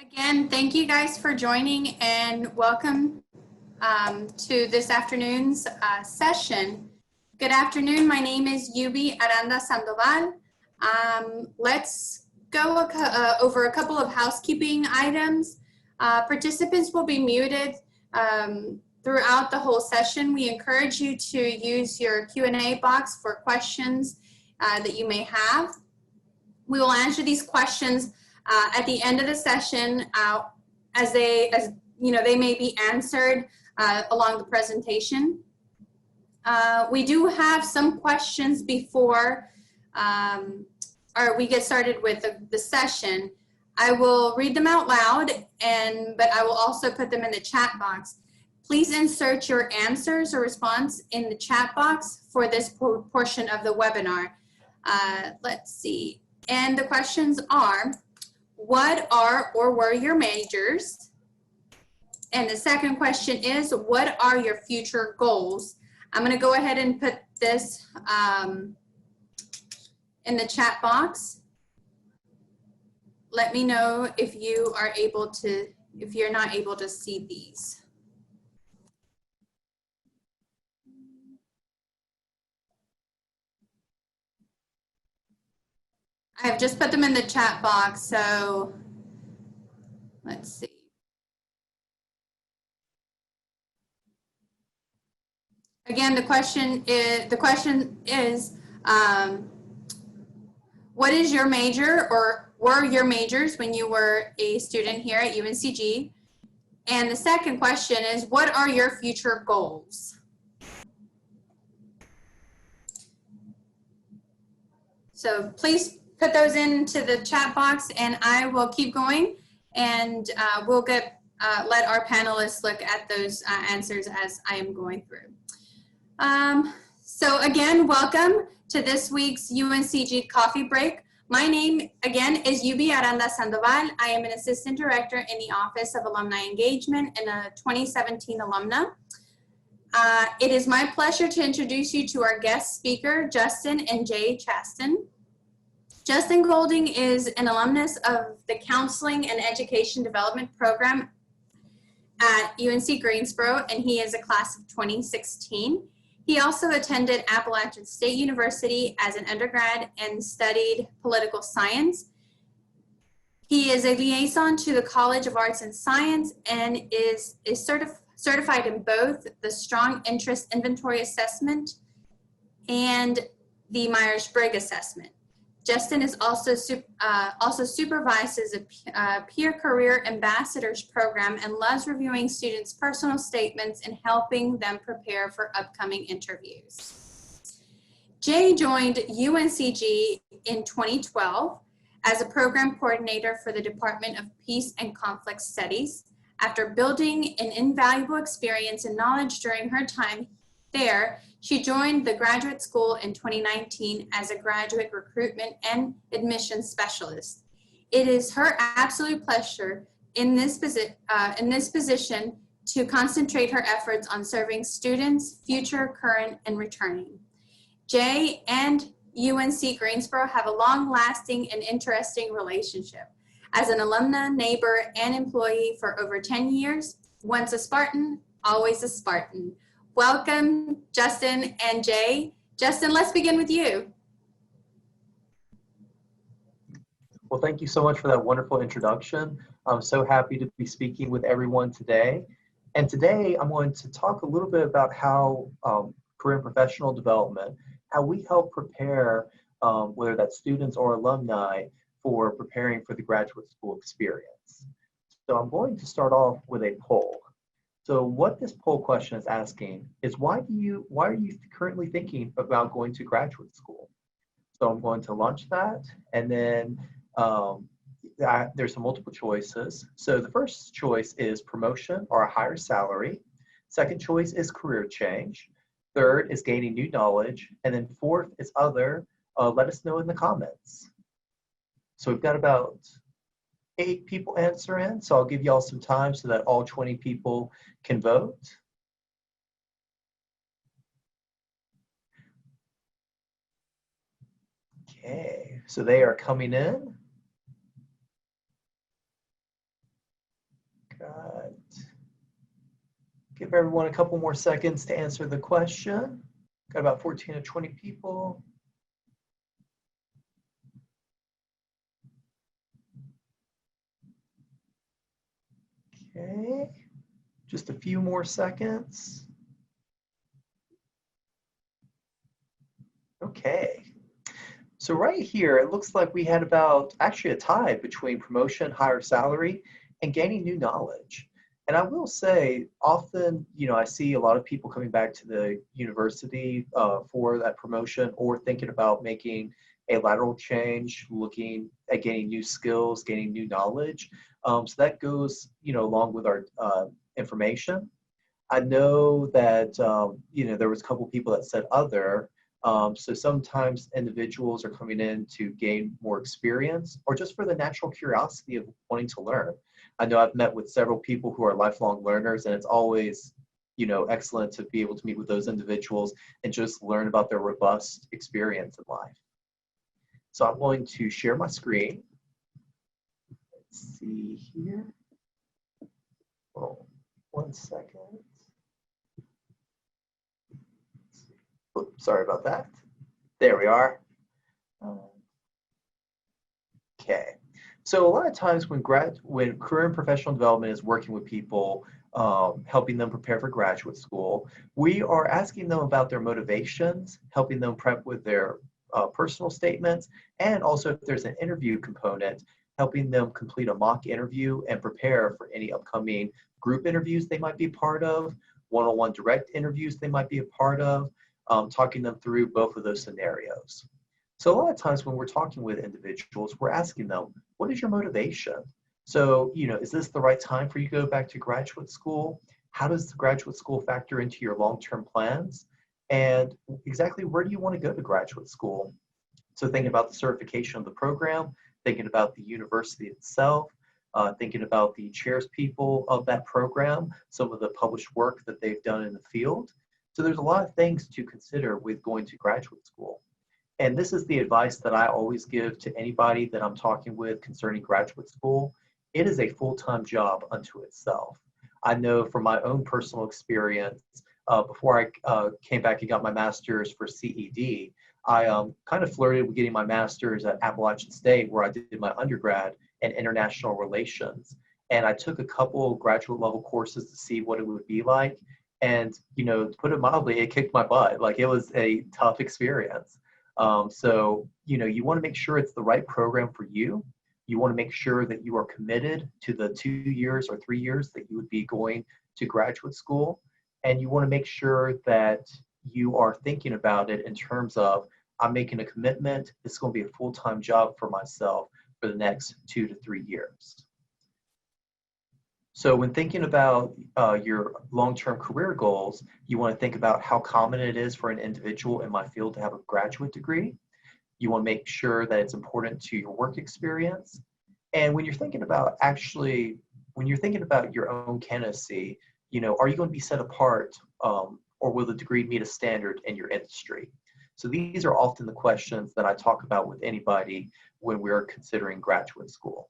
Again, thank you guys for joining and welcome to this afternoon's session. Good afternoon, my name is Yubi Aranda Sandoval. Let's go over a couple of housekeeping items. Participants will be muted throughout the whole session. We encourage you to use your Q&A box for questions that you may have. We will answer these questions at the end of the session as they may be answered along the presentation. We do have some questions before we get started with the session. I will read them out loud, but I will also put them in the chat box. Please insert your answers or response in the chat box for this portion of the webinar. Let's see. And the questions are, what are or were your majors? And the second question is, what are your future goals? I'm going to go ahead and put this in the chat box. Let me know if you are able to, if you're not able to see these. I have just put them in the chat box, so let's see. Again, the question is what is your major or were your majors when you were a student here at UNCG? And the second question is, what are your future goals? So please put those into the chat box and I will keep going, and we'll let our panelists look at those answers as I am going through. So again, welcome to this week's UNCG Coffee Break. My name, again, is Yubi Aranda Sandoval. I am an Assistant Director in the Office of Alumni Engagement and a 2017 alumna. It is my pleasure to introduce you to our guest speaker, Justin and Jay Chaston. Justin Golding is an alumnus of the Counseling and Education Development Program at UNC Greensboro, and he is a class of 2016. He also attended Appalachian State University as an undergrad and studied political science. He is a liaison to the College of Arts and Science and is certified in both the Strong Interest Inventory Assessment and the Myers-Briggs Assessment. Justin is also supervises a peer career ambassadors program and loves reviewing students' personal statements and helping them prepare for upcoming interviews. Jay joined UNCG in 2012 as a program coordinator for the Department of Peace and Conflict Studies. After building an invaluable experience and knowledge during her time there, she joined the graduate school in 2019 as a graduate recruitment and admissions specialist. It is her absolute pleasure in this position to concentrate her efforts on serving students, future, current, and returning. Jay and UNC Greensboro have a long-lasting and interesting relationship. As an alumna, neighbor, and employee for over 10 years, once a Spartan, always a Spartan. Welcome, Justin and Jay. Justin, let's begin with you. Well, thank you so much for that wonderful introduction. I'm so happy to be speaking with everyone today. And today I'm going to talk a little bit about how career and professional development, how we help prepare, whether that's students or alumni, for preparing for the graduate school experience. So I'm going to start off with a poll. So what this poll question is asking is, why are you currently thinking about going to graduate school? So I'm going to launch that, and then there's some multiple choices. So the first choice is promotion or a higher salary. Second choice is career change. Third is gaining new knowledge. And then fourth is other. Let us know in the comments. So we've got about 8 people answer in, so I'll give y'all some time so that all 20 people can vote. Okay, so they are coming in. Give everyone a couple more seconds to answer the question. Got about 14 to 20 people. Okay, just a few more seconds. Okay, so right here, it looks like we had about actually a tie between promotion, higher salary, and gaining new knowledge. And I will say, often, I see a lot of people coming back to the university for that promotion or thinking about making a lateral change, looking at gaining new skills, gaining new knowledge. So that goes, along with our information. I know that, there was a couple people that said other. So sometimes individuals are coming in to gain more experience or just for the natural curiosity of wanting to learn. I know I've met with several people who are lifelong learners, and it's always, excellent to be able to meet with those individuals and just learn about their robust experience in life. So I'm going to share my screen. Let's see here. Oh, 1 second. Oops, sorry about that. There we are. Okay. So a lot of times when career and professional development is working with people, helping them prepare for graduate school, we are asking them about their motivations, helping them prep with their personal statements, and also if there's an interview component, helping them complete a mock interview and prepare for any upcoming group interviews they might be part of, one-on-one direct interviews they might be a part of, talking them through both of those scenarios. So a lot of times when we're talking with individuals, we're asking them, what is your motivation? So, is this the right time for you to go back to graduate school? How does the graduate school factor into your long-term plans? And exactly where do you want to go to graduate school? So thinking about the certification of the program, thinking about the university itself, thinking about the chairs people of that program, some of the published work that they've done in the field. So there's a lot of things to consider with going to graduate school. And this is the advice that I always give to anybody that I'm talking with concerning graduate school. It is a full-time job unto itself. I know from my own personal experience, before I came back and got my master's for CED, I kind of flirted with getting my master's at Appalachian State, where I did my undergrad in international relations. And I took a couple graduate level courses to see what it would be like. And, to put it mildly, it kicked my butt. Like, it was a tough experience. So, you want to make sure it's the right program for you. You want to make sure that you are committed to the 2 years or 3 years that you would be going to graduate school. And you want to make sure that you are thinking about it in terms of, I'm making a commitment. It's going to be a full-time job for myself for the next 2 to 3 years. So when thinking about your long-term career goals, you want to think about how common it is for an individual in my field to have a graduate degree. You want to make sure that it's important to your work experience. And when you're thinking about your own candidacy, are you going to be set apart or will the degree meet a standard in your industry? So these are often the questions that I talk about with anybody when we're considering graduate school.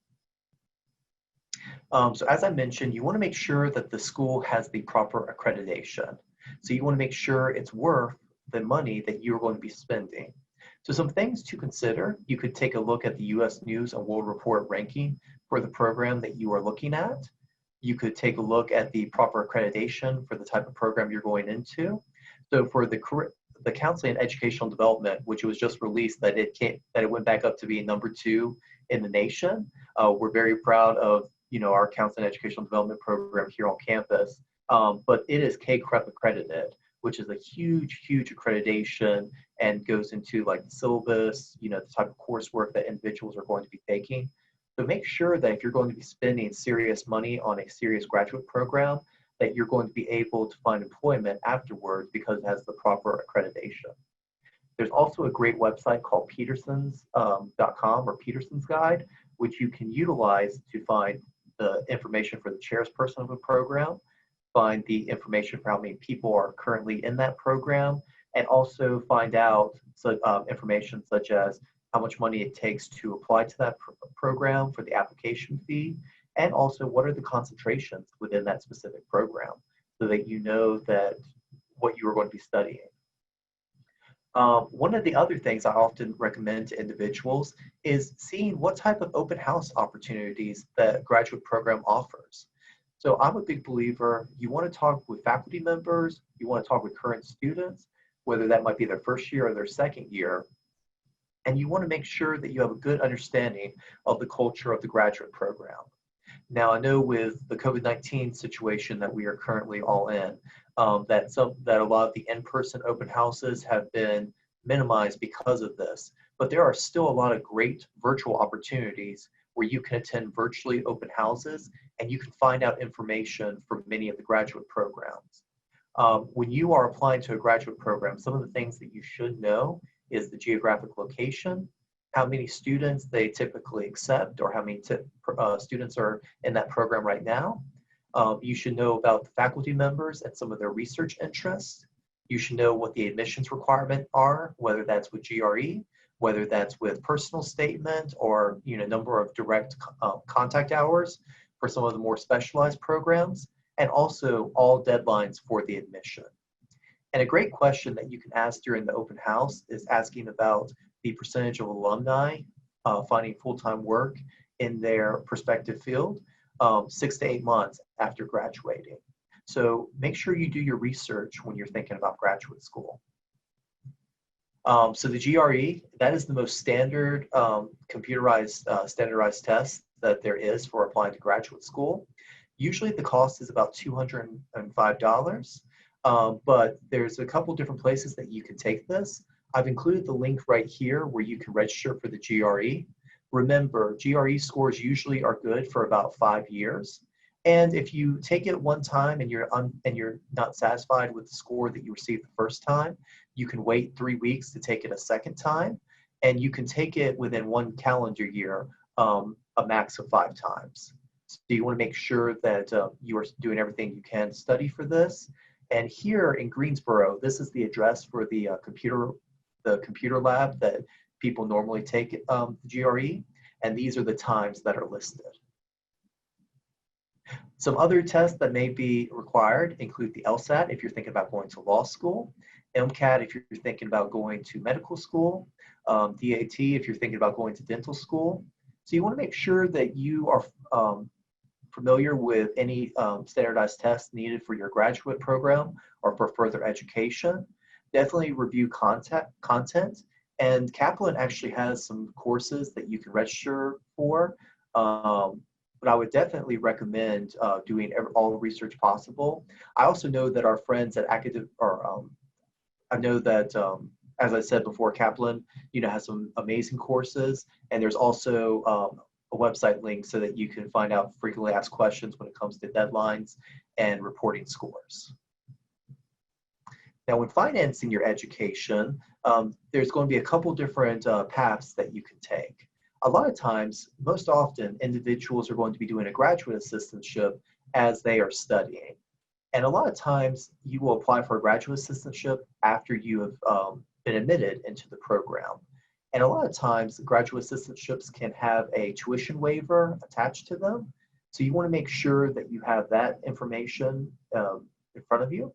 So as I mentioned, you want to make sure that the school has the proper accreditation. So you want to make sure it's worth the money that you're going to be spending. So some things to consider, you could take a look at the US News and World Report ranking for the program that you are looking at. You could take a look at the proper accreditation for the type of program you're going into. So for the Counseling and Educational Development, which was just released, that it went back up to be #2 in the nation. We're very proud of our Counseling and Educational Development program here on campus, but it is CACREP accredited, which is a huge accreditation and goes into like the syllabus, the type of coursework that individuals are going to be taking. So make sure that if you're going to be spending serious money on a serious graduate program, that you're going to be able to find employment afterwards because it has the proper accreditation. There's also a great website called petersons.com or Peterson's Guide, which you can utilize to find the information for the chairperson of a program, find the information for how many people are currently in that program, and also find out information such as how much money it takes to apply to that program for the application fee, and also what are the concentrations within that specific program. so that you know that what you are going to be studying. One of the other things I often recommend to individuals is seeing what type of open house opportunities the graduate program offers. So I'm a big believer, you want to talk with faculty members, you want to talk with current students, whether that might be their first year or their second year, and you want to make sure that you have a good understanding of the culture of the graduate program. Now, I know with the COVID-19 situation that we are currently all in, that a lot of the in-person open houses have been minimized because of this, but there are still a lot of great virtual opportunities where you can attend virtually open houses and you can find out information from many of the graduate programs. When you are applying to a graduate program, some of the things that you should know is the geographic location, how many students they typically accept, or how many students are in that program right now. You should know about the faculty members and some of their research interests. You should know what the admissions requirements are, whether that's with GRE, whether that's with personal statement, or number of direct contact hours for some of the more specialized programs, and also all deadlines for the admission. And a great question that you can ask during the open house is asking about the percentage of alumni finding full-time work in their prospective field 6 to 8 months after graduating. So make sure you do your research when you're thinking about graduate school. So the GRE, that is the most standard computerized standardized test that there is for applying to graduate school. Usually the cost is about $205, but there's a couple different places that you can take this. I've included the link right here where you can register for the GRE. Remember, GRE scores usually are good for about 5 years. And if you take it one time and you're not satisfied with the score that you received the first time, you can wait 3 weeks to take it a second time. And you can take it within 1 calendar year, a max of 5 times. So you want to make sure that you are doing everything you can to study for this. And here in Greensboro, this is the address for the computer lab that people normally take the GRE, and these are the times that are listed. Some other tests that may be required include the LSAT if you're thinking about going to law school, MCAT if you're thinking about going to medical school, DAT if you're thinking about going to dental school. So you want to make sure that you are familiar with any standardized tests needed for your graduate program or for further education. Definitely review content, and Kaplan actually has some courses that you can register for, but I would definitely recommend doing all the research possible. I also know that our friends at I know that, as I said before, Kaplan, has some amazing courses, and there's also a website link so that you can find out frequently asked questions when it comes to deadlines and reporting scores. Now, when financing your education, there's going to be a couple different paths that you can take. A lot of times, most often, individuals are going to be doing a graduate assistantship as they are studying. And a lot of times, you will apply for a graduate assistantship after you have been admitted into the program. And a lot of times, graduate assistantships can have a tuition waiver attached to them. So you want to make sure that you have that information in front of you.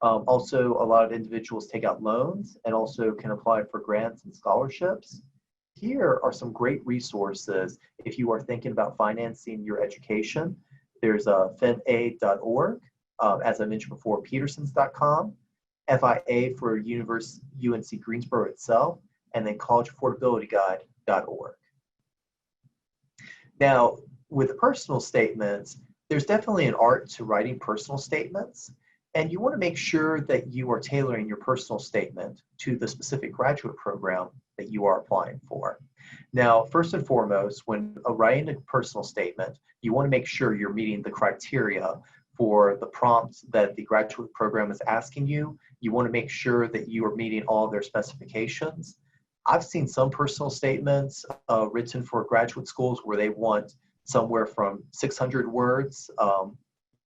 Also, a lot of individuals take out loans and also can apply for grants and scholarships. Here are some great resources if you are thinking about financing your education. There's finaid.org, as I mentioned before, petersons.com, FIA for UNC Greensboro itself, and then collegeaffordabilityguide.org. Now, with personal statements, there's definitely an art to writing personal statements. And you want to make sure that you are tailoring your personal statement to the specific graduate program that you are applying for. Now, first and foremost, when writing a personal statement, you want to make sure you're meeting the criteria for the prompts that the graduate program is asking you. You want to make sure that you are meeting all of their specifications. I've seen some personal statements written for graduate schools where they want somewhere from 600 words, a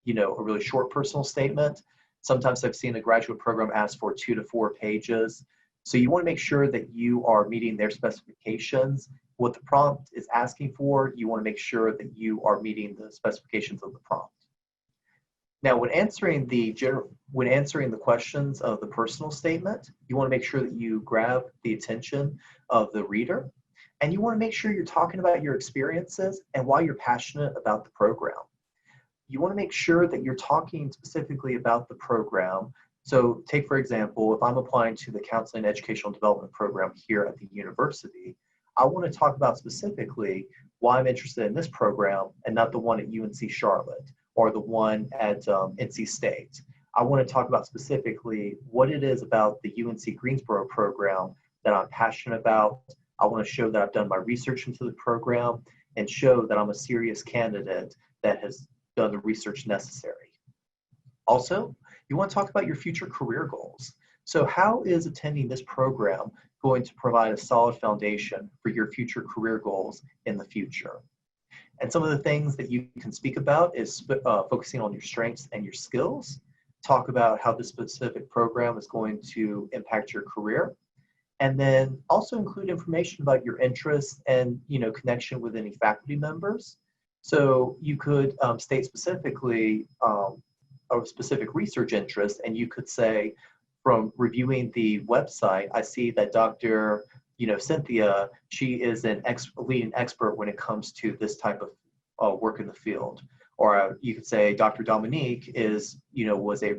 really short personal statement. Sometimes I've seen a graduate program ask for 2 to 4 pages. So you want to make sure that you are meeting their specifications. What the prompt is asking for, you want to make sure that you are meeting the specifications of the prompt. Now, when answering the questions of the personal statement, you want to make sure that you grab the attention of the reader, and you want to make sure you're talking about your experiences and why you're passionate about the program. You want to make sure that you're talking specifically about the program. So take, for example, if I'm applying to the Counseling and Educational Development program here at the university, I want to talk about specifically why I'm interested in this program and not the one at UNC Charlotte or the one at NC State. I want to talk about specifically what it is about the UNC Greensboro program that I'm passionate about. I want to show that I've done my research into the program and show that I'm a serious candidate that has done the research necessary. Also, you want to talk about your future career goals. So how is attending this program going to provide a solid foundation for your future career goals in the future? And some of the things that you can speak about is focusing on your strengths and your skills. Talk about how this specific program is going to impact your career. And then also include information about your interests and connection with any faculty members. So you could state specifically a specific research interest, and you could say, from reviewing the website, I see that Dr. Cynthia, she is a leading expert when it comes to this type of work in the field. Or you could say Dr. Dominique was a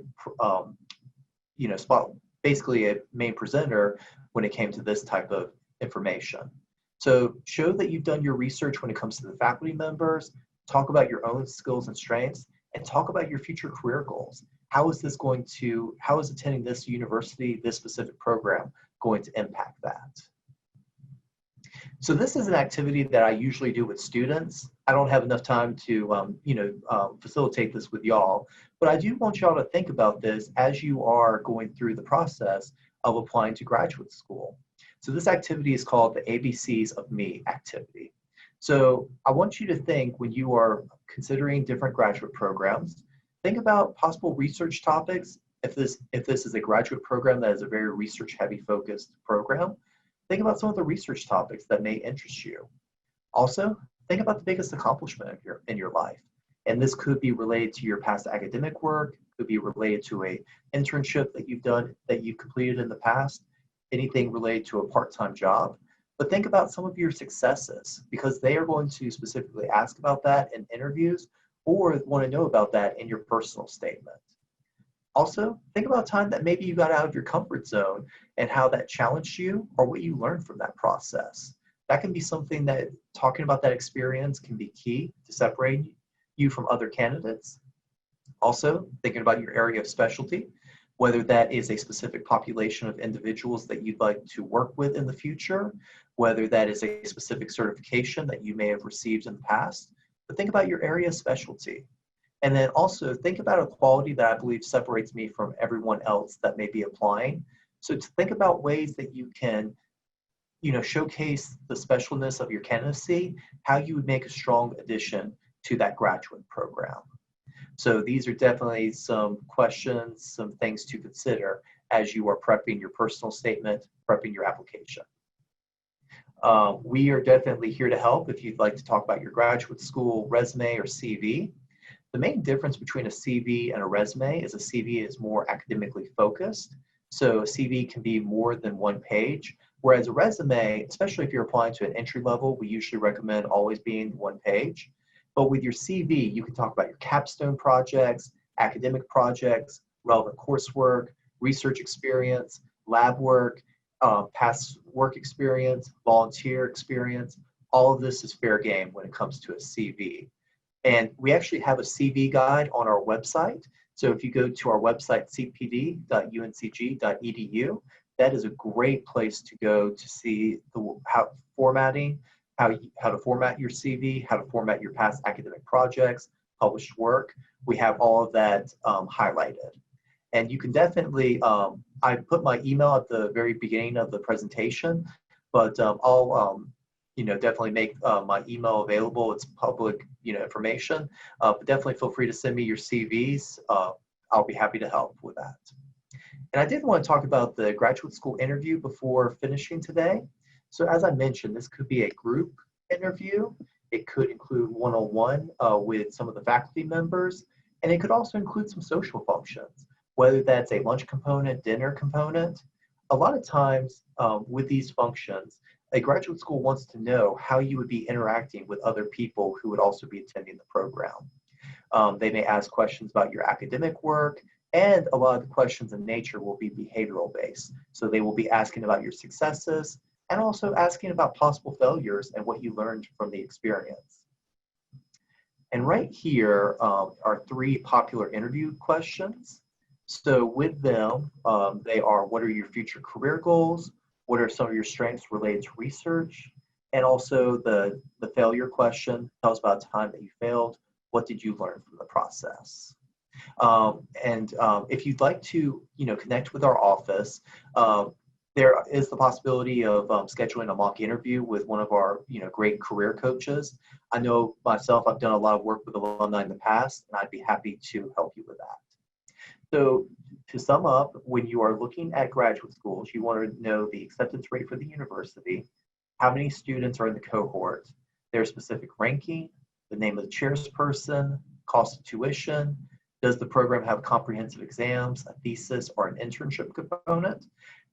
basically a main presenter when it came to this type of information. So show that you've done your research when it comes to the faculty members, talk about your own skills and strengths, and talk about your future career goals. How is attending this university, this specific program, going to impact that? So this is an activity that I usually do with students. I don't have enough time to facilitate this with y'all, but I do want y'all to think about this as you are going through the process of applying to graduate school. So this activity is called the ABCs of Me activity. So I want you to think, when you are considering different graduate programs, think about possible research topics. If this is a graduate program that is a very research heavy focused program, think about some of the research topics that may interest you. Also, think about the biggest accomplishment in your life. And this could be related to your past academic work, could be related to an internship that you've completed in the past, anything related to a part-time job. But think about some of your successes, because they are going to specifically ask about that in interviews or want to know about that in your personal statement. Also, think about time that maybe you got out of your comfort zone and how that challenged you or what you learned from that process. That can be something that talking about that experience can be key to separate you from other candidates. Also, thinking about your area of specialty, whether that is a specific population of individuals that you'd like to work with in the future, whether that is a specific certification that you may have received in the past, but think about your area of specialty. And then also think about a quality that I believe separates me from everyone else that may be applying. So to think about ways that you can, showcase the specialness of your candidacy, how you would make a strong addition to that graduate program. So these are definitely some questions, some things to consider as you are prepping your personal statement, prepping your application. We are definitely here to help if you'd like to talk about your graduate school resume or CV. The main difference between a CV and a resume is a CV is more academically focused. So a CV can be more than one page, whereas a resume, especially if you're applying to an entry level, we usually recommend always being one page. But with your CV, you can talk about your capstone projects, academic projects, relevant coursework, research experience, lab work, past work experience, volunteer experience. All of this is fair game when it comes to a CV. And we actually have a CV guide on our website. So if you go to our website, cpd.uncg.edu, that is a great place to go to see how to format your CV, how to format your past academic projects, published work. We have all of that highlighted. And you can definitely, I put my email at the very beginning of the presentation, but I'll definitely make my email available. It's public information, but definitely feel free to send me your CVs. I'll be happy to help with that. And I did want to talk about the graduate school interview before finishing today. So as I mentioned, this could be a group interview. It could include one-on-one with some of the faculty members. And it could also include some social functions, whether that's a lunch component, dinner component. A lot of times with these functions, a graduate school wants to know how you would be interacting with other people who would also be attending the program. They may ask questions about your academic work, and a lot of the questions in nature will be behavioral based. So they will be asking about your successes and also asking about possible failures and what you learned from the experience. And right here are 3 popular interview questions. So with them, they are, what are your future career goals? What are some of your strengths related to research? And also the failure question, tell us about a time that you failed. What did you learn from the process? If you'd like to, connect with our office, there is the possibility of scheduling a mock interview with one of our, great career coaches. I know myself, I've done a lot of work with alumni in the past, and I'd be happy to help you with that. So to sum up, when you are looking at graduate schools, you want to know the acceptance rate for the university, how many students are in the cohort, their specific ranking, the name of the chairperson, cost of tuition, does the program have comprehensive exams, a thesis, or an internship component?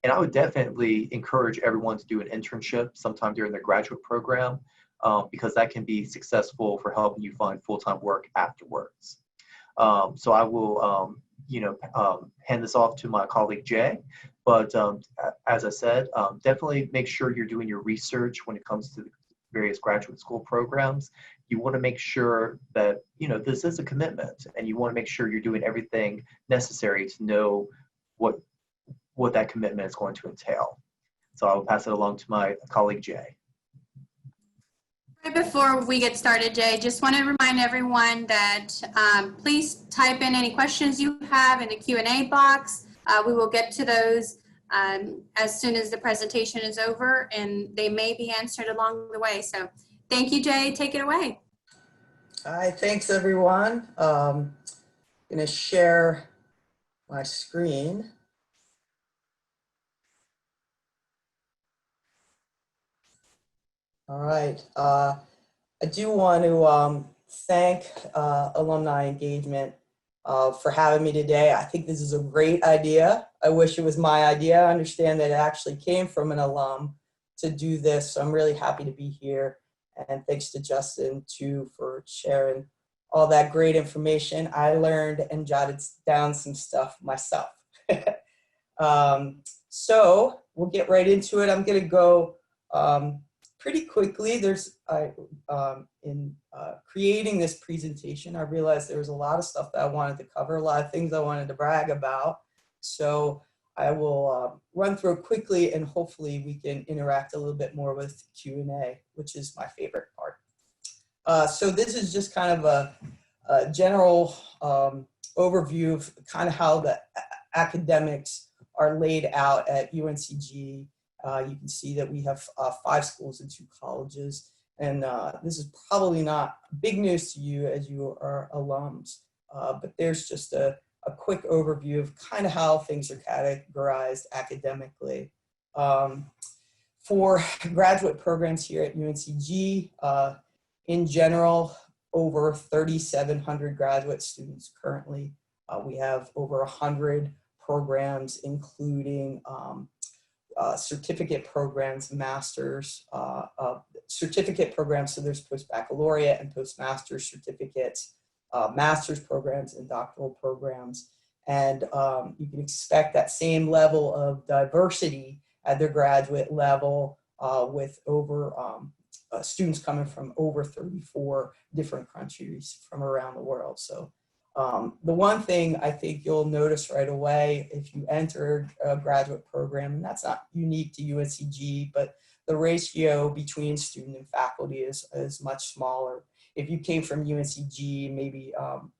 And I would definitely encourage everyone to do an internship sometime during their graduate program because that can be successful for helping you find full-time work afterwards. So I will, hand this off to my colleague Jay. But as I said, definitely make sure you're doing your research when it comes to the various graduate school programs. You want to make sure that, this is a commitment, and you want to make sure you're doing everything necessary to know what that commitment is going to entail. So I will pass it along to my colleague Jay. Right before we get started, Jay, just want to remind everyone that please type in any questions you have in the Q&A box. We will get to those as soon as the presentation is over, and they may be answered along the way. So thank you, Jay. Take it away. Hi, thanks everyone. I'm going to share my screen. All right. I do want to thank Alumni Engagement for having me today. I think this is a great idea. I wish it was my idea. I understand that it actually came from an alum to do this, so I'm really happy to be here. And thanks to Justin, too, for sharing all that great information. I learned and jotted down some stuff myself. So we'll get right into it. I'm going to go pretty quickly. In creating this presentation, I realized there was a lot of stuff that I wanted to cover, a lot of things I wanted to brag about. So I will run through it quickly, and hopefully we can interact a little bit more with Q&A, which is my favorite part. So this is just kind of a general overview of kind of how the academics are laid out at UNCG. You can see that we have 5 schools and 2 colleges, and this is probably not big news to you as you are alums, but there's just a quick overview of kind of how things are categorized academically. For graduate programs here at UNCG, in general, over 3,700 graduate students currently. We have over 100 programs, including certificate programs, masters, certificate programs, so there's post-baccalaureate and post-master's certificates, master's programs and doctoral programs. And you can expect that same level of diversity at the graduate level with over students coming from over 34 different countries from around the world. So the one thing I think you'll notice right away if you enter a graduate program, and that's not unique to UNCG, but the ratio between student and faculty is much smaller. If you came from UNCG, maybe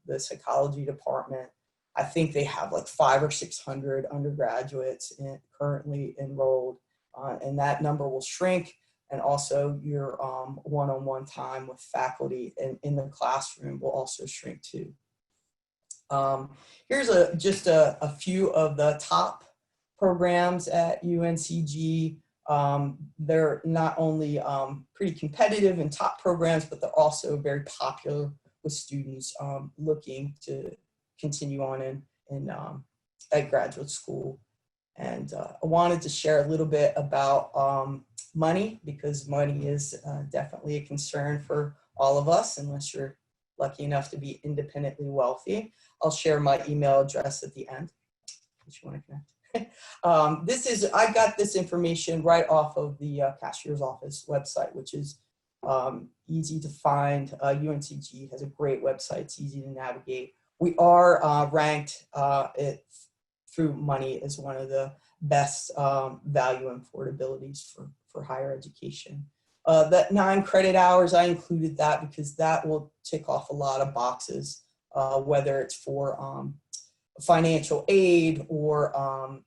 the psychology department, I think they have like 500 or 600 undergraduates currently enrolled, and that number will shrink. And also your one-on-one time with faculty and in the classroom will also shrink too. Here's just a few of the top programs at UNCG. They're not only pretty competitive and top programs, but they're also very popular with students looking to continue on at graduate school. And I wanted to share a little bit about money, because money is definitely a concern for all of us, unless you're lucky enough to be independently wealthy. I'll share my email address at the end if you want to connect. I got this information right off of the cashier's office website, which is easy to find. UNCG has a great website. It's easy to navigate. We are ranked through money as one of the best value and affordabilities for higher education. That 9 credit hours, I included that because that will tick off a lot of boxes, whether it's for financial aid or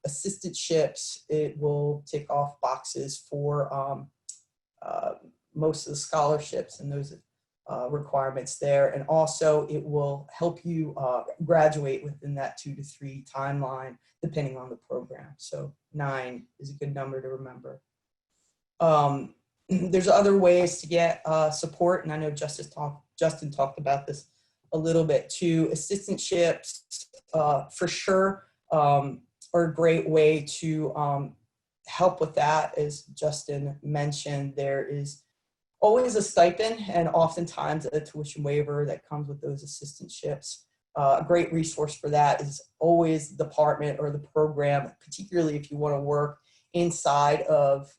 assistantships. It will tick off boxes for most of the scholarships and those requirements there. And also it will help you graduate within that 2 to 3 timeline, depending on the program. So 9 is a good number to remember. There's other ways to get support, and I know Justin talked about this a little bit too. Assistantships, for sure, are a great way to help with that. As Justin mentioned, there is always a stipend and oftentimes a tuition waiver that comes with those assistantships. A great resource for that is always the department or the program, particularly if you want to work inside of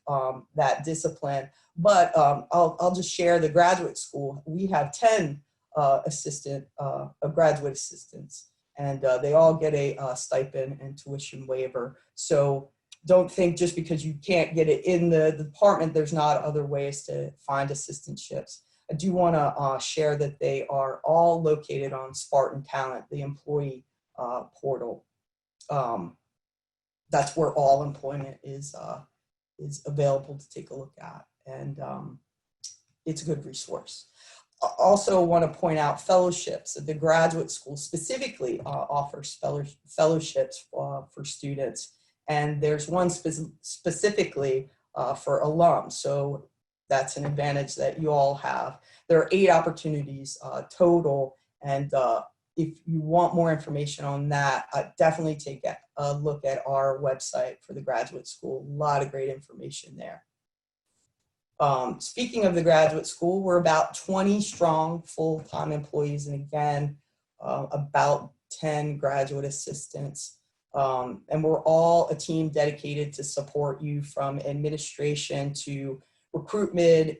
that discipline. But I'll just share the graduate school. We have 10 graduate assistants, and they all get a stipend and tuition waiver. So don't think just because you can't get it in the department, there's not other ways to find assistantships. I do want to share that they are all located on Spartan Talent, the employee portal. That's where all employment is available to take a look at, and it's a good resource. I also want to point out fellowships. The graduate school specifically offers fellowships for students, and there's one specifically for alums. So that's an advantage that you all have. There are 8 opportunities total, and if you want more information on that, definitely take a look at our website for the graduate school. A lot of great information there. Speaking of the graduate school, we're about 20 strong full-time employees, and again, about 10 graduate assistants. And we're all a team dedicated to support you, from administration to recruitment,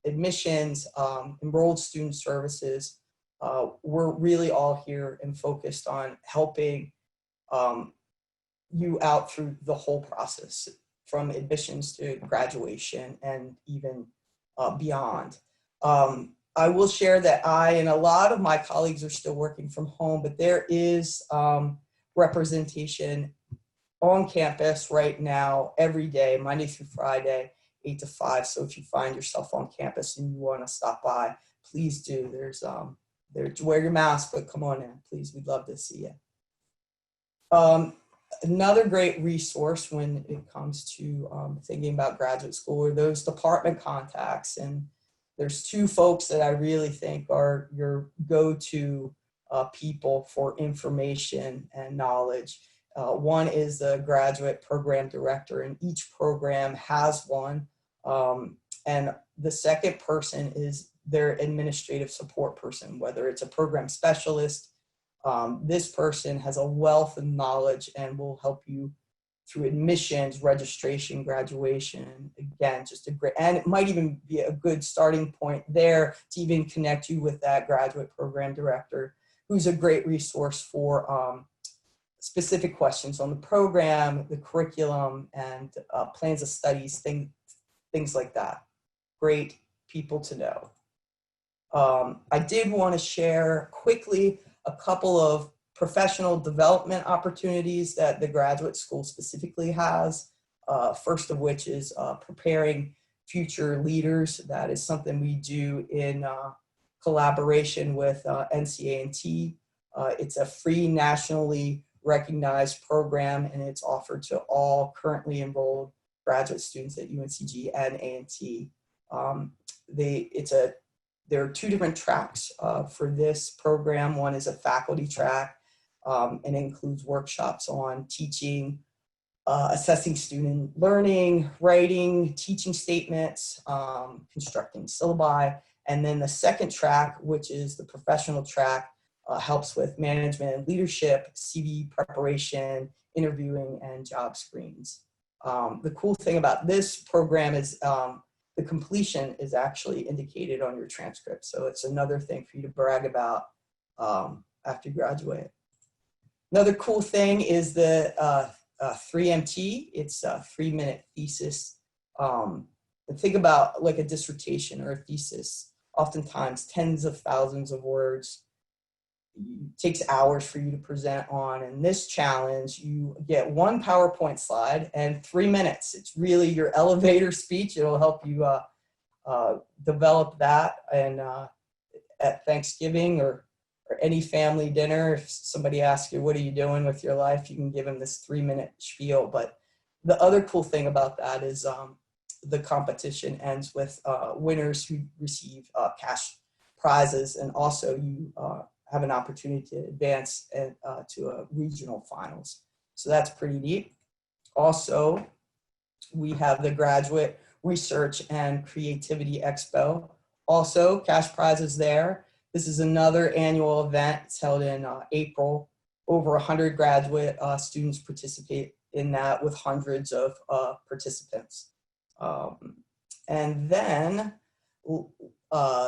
admissions, enrolled student services. We're really all here and focused on helping you out through the whole process, from admissions to graduation and even beyond. I will share that I and a lot of my colleagues are still working from home, but there is representation on campus right now every day, Monday through Friday, 8 to 5. So if you find yourself on campus and you want to stop by, please do. There's wear your mask, but come on in, please. We'd love to see you. Another great resource when it comes to thinking about graduate school are those department contacts. And there's 2 folks that I really think are your go-to people for information and knowledge. One is the graduate program director, and each program has one. And the second person is their administrative support person, whether it's a program specialist. This person has a wealth of knowledge and will help you through admissions, registration, graduation. Again, just a great, and it might even be a good starting point there to even connect you with that graduate program director, who's a great resource for specific questions on the program, the curriculum, and plans of studies, things like that. Great people to know. I did want to share quickly a couple of professional development opportunities that the graduate school specifically has. First of which is preparing future leaders. That is something we do in collaboration with NCA&T. It's a free, nationally recognized program, and it's offered to all currently enrolled graduate students at UNCG and A&T. It's a there are two different tracks for this program. One is a faculty track, and it includes workshops on teaching, assessing student learning, writing, teaching statements, constructing syllabi. And then the second track, which is the professional track, helps with management and leadership, CV preparation, interviewing, and job screens. The cool thing about this program is the completion is actually indicated on your transcript. So it's another thing for you to brag about after you graduate. Another cool thing is the 3MT. It's a 3-minute thesis. Think about like a dissertation or a thesis, oftentimes tens of thousands of words. It takes hours for you to present on. And this challenge, you get one PowerPoint slide and 3 minutes. It's really your elevator speech. It'll help you develop that. And at Thanksgiving or any family dinner, if somebody asks you, what are you doing with your life? You can give them this 3-minute spiel. But the other cool thing about that is the competition ends with winners who receive cash prizes. And also you have an opportunity to advance to a regional finals. So that's pretty neat. Also, we have the Graduate Research and Creativity Expo. Also, cash prizes there. This is another annual event. It's held in April. Over 100 graduate students participate in that with hundreds of participants. And then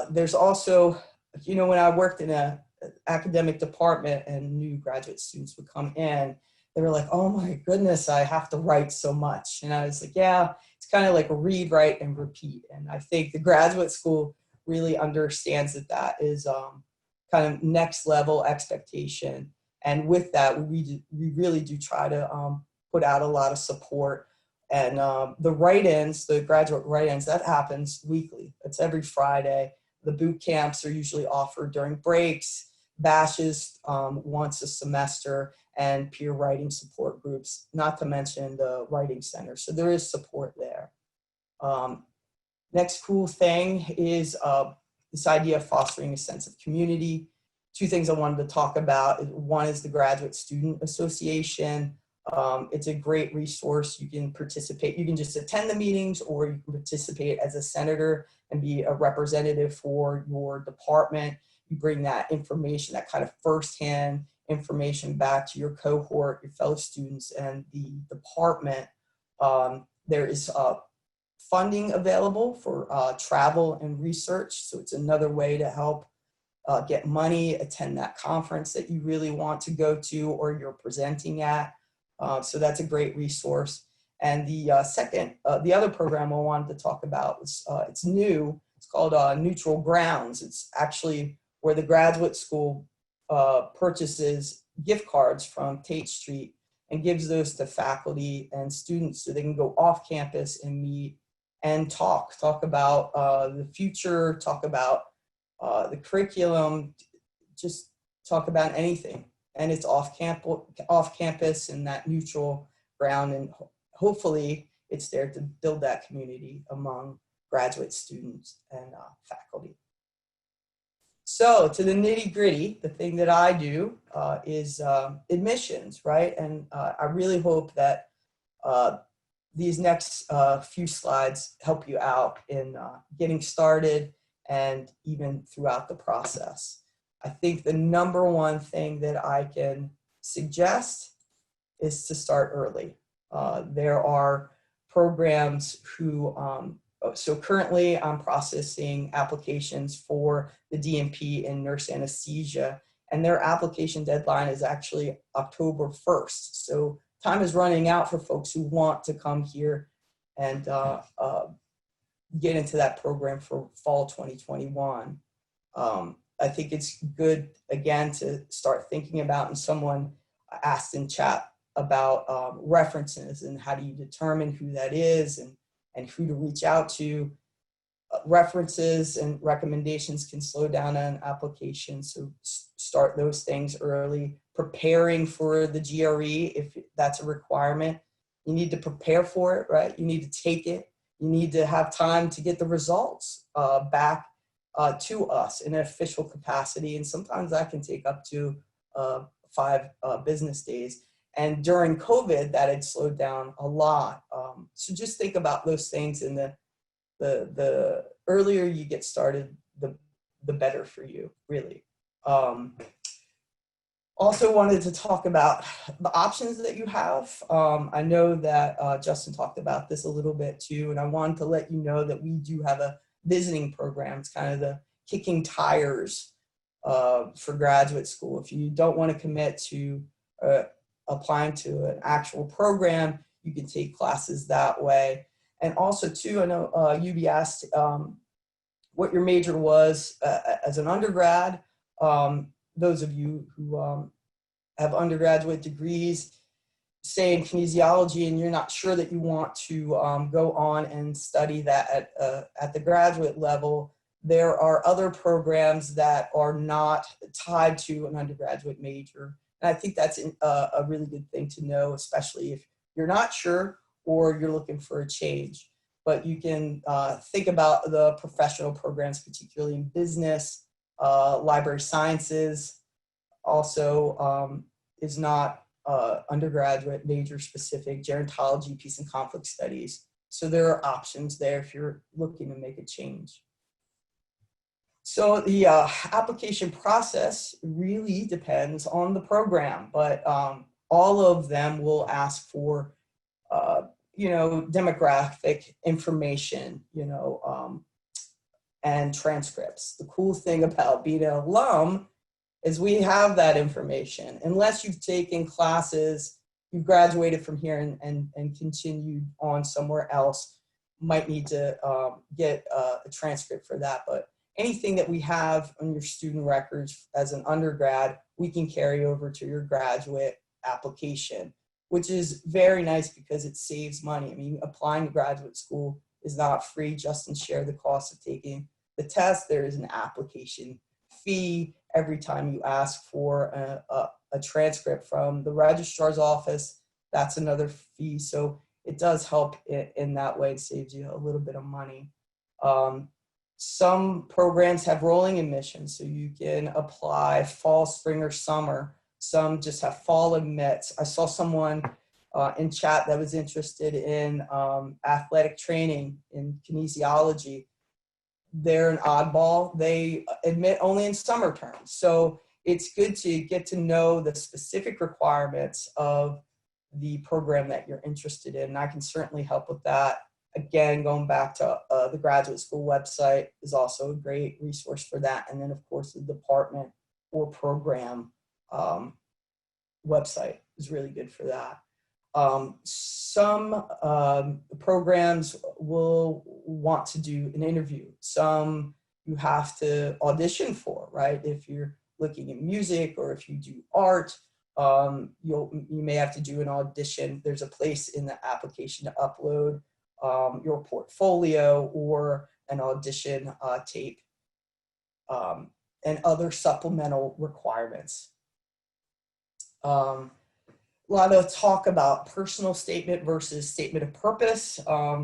there's also, you know, when I worked in an academic department and new graduate students would come in, they were like, oh my goodness, I have to write so much. And I was like, yeah, it's kind of like read, write, and repeat. And I think the graduate school really understands that that is kind of next level expectation. And with that, we really do try to put out a lot of support. And the write-ins, the graduate write-ins, that happens weekly. It's every Friday. The boot camps are usually offered during breaks, bashes once a semester, and peer writing support groups, not to mention the writing center. So there is support there. Next cool thing is this idea of fostering a sense of community. Two things I wanted to talk about. One is the Graduate Student Association. It's a great resource. You can participate. You can just attend the meetings, or you can participate as a senator and be a representative for your department. You bring that information, that kind of firsthand information back to your cohort, your fellow students, and the department. There is funding available for travel and research. So it's another way to help get money, attend that conference that you really want to go to or you're presenting at. So that's a great resource. And the the other program I wanted to talk about was, it's new. It's called Neutral Grounds. It's actually where the graduate school purchases gift cards from Tate Street and gives those to faculty and students so they can go off campus and meet and talk about the future, talk about the curriculum, just talk about anything. And it's off campus in that neutral ground, and hopefully it's there to build that community among graduate students and faculty. So to the nitty gritty, the thing that I do is admissions, right? And I really hope that these next few slides help you out in getting started and even throughout the process. I think the number one thing that I can suggest is to start early. There are programs who, so currently I'm processing applications for the DNP in nurse anesthesia, and their application deadline is actually October 1st. So time is running out for folks who want to come here and get into that program for fall 2021. I think it's good, again, to start thinking about, and someone asked in chat about references and how do you determine who that is and who to reach out to. References and recommendations can slow down an application, so start those things early. Preparing for the GRE, if that's a requirement, you need to prepare for it, right? You need to take it. You need to have time to get the results back to us in an official capacity. And sometimes that can take up to 5 business days. And during COVID, that had slowed down a lot. So just think about those things, and the earlier you get started, the better for you, really. Also wanted to talk about the options that you have. I know that Justin talked about this a little bit too, and I wanted to let you know that we do have a visiting program. It's kind of the kicking tires for graduate school. If you don't want to commit to applying to an actual program, you can take classes that way. And also too, I know UB asked what your major was as an undergrad. Those of you who have undergraduate degrees, say in kinesiology, and you're not sure that you want to go on and study that at the graduate level, there are other programs that are not tied to an undergraduate major. And I think that's a really good thing to know, especially if you're not sure or you're looking for a change. But you can think about the professional programs, particularly in business, library sciences, also is not undergraduate major specific, gerontology, peace and conflict studies. So there are options there if you're looking to make a change. So the application process really depends on the program, but all of them will ask for demographic information, and transcripts. The cool thing about being an alum is we have that information. Unless you've taken classes, you've graduated from here and continued on somewhere else, might need to get a transcript for that. But anything that we have on your student records as an undergrad, we can carry over to your graduate application, which is very nice because it saves money. I mean, applying to graduate school is not free. Justin shared the cost of taking the test. There is an application fee every time you ask for a transcript from the registrar's office. That's another fee. So it does help in that way. It saves you a little bit of money. Some programs have rolling admissions, so you can apply fall, spring, or summer. Some just have fall admits. I saw someone in chat that was interested in athletic training in kinesiology. They're an oddball. They admit only in summer terms. So it's good to get to know the specific requirements of the program that you're interested in. And I can certainly help with that. Again, going back to the graduate school website is also a great resource for that. And then, of course, the department or program website is really good for that. Some programs will want to do an interview. Some you have to audition for, right? If you're looking at music or if you do art, you may have to do an audition. There's a place in the application to upload your portfolio or an audition tape and other supplemental requirements. A lot of talk about personal statement versus statement of purpose.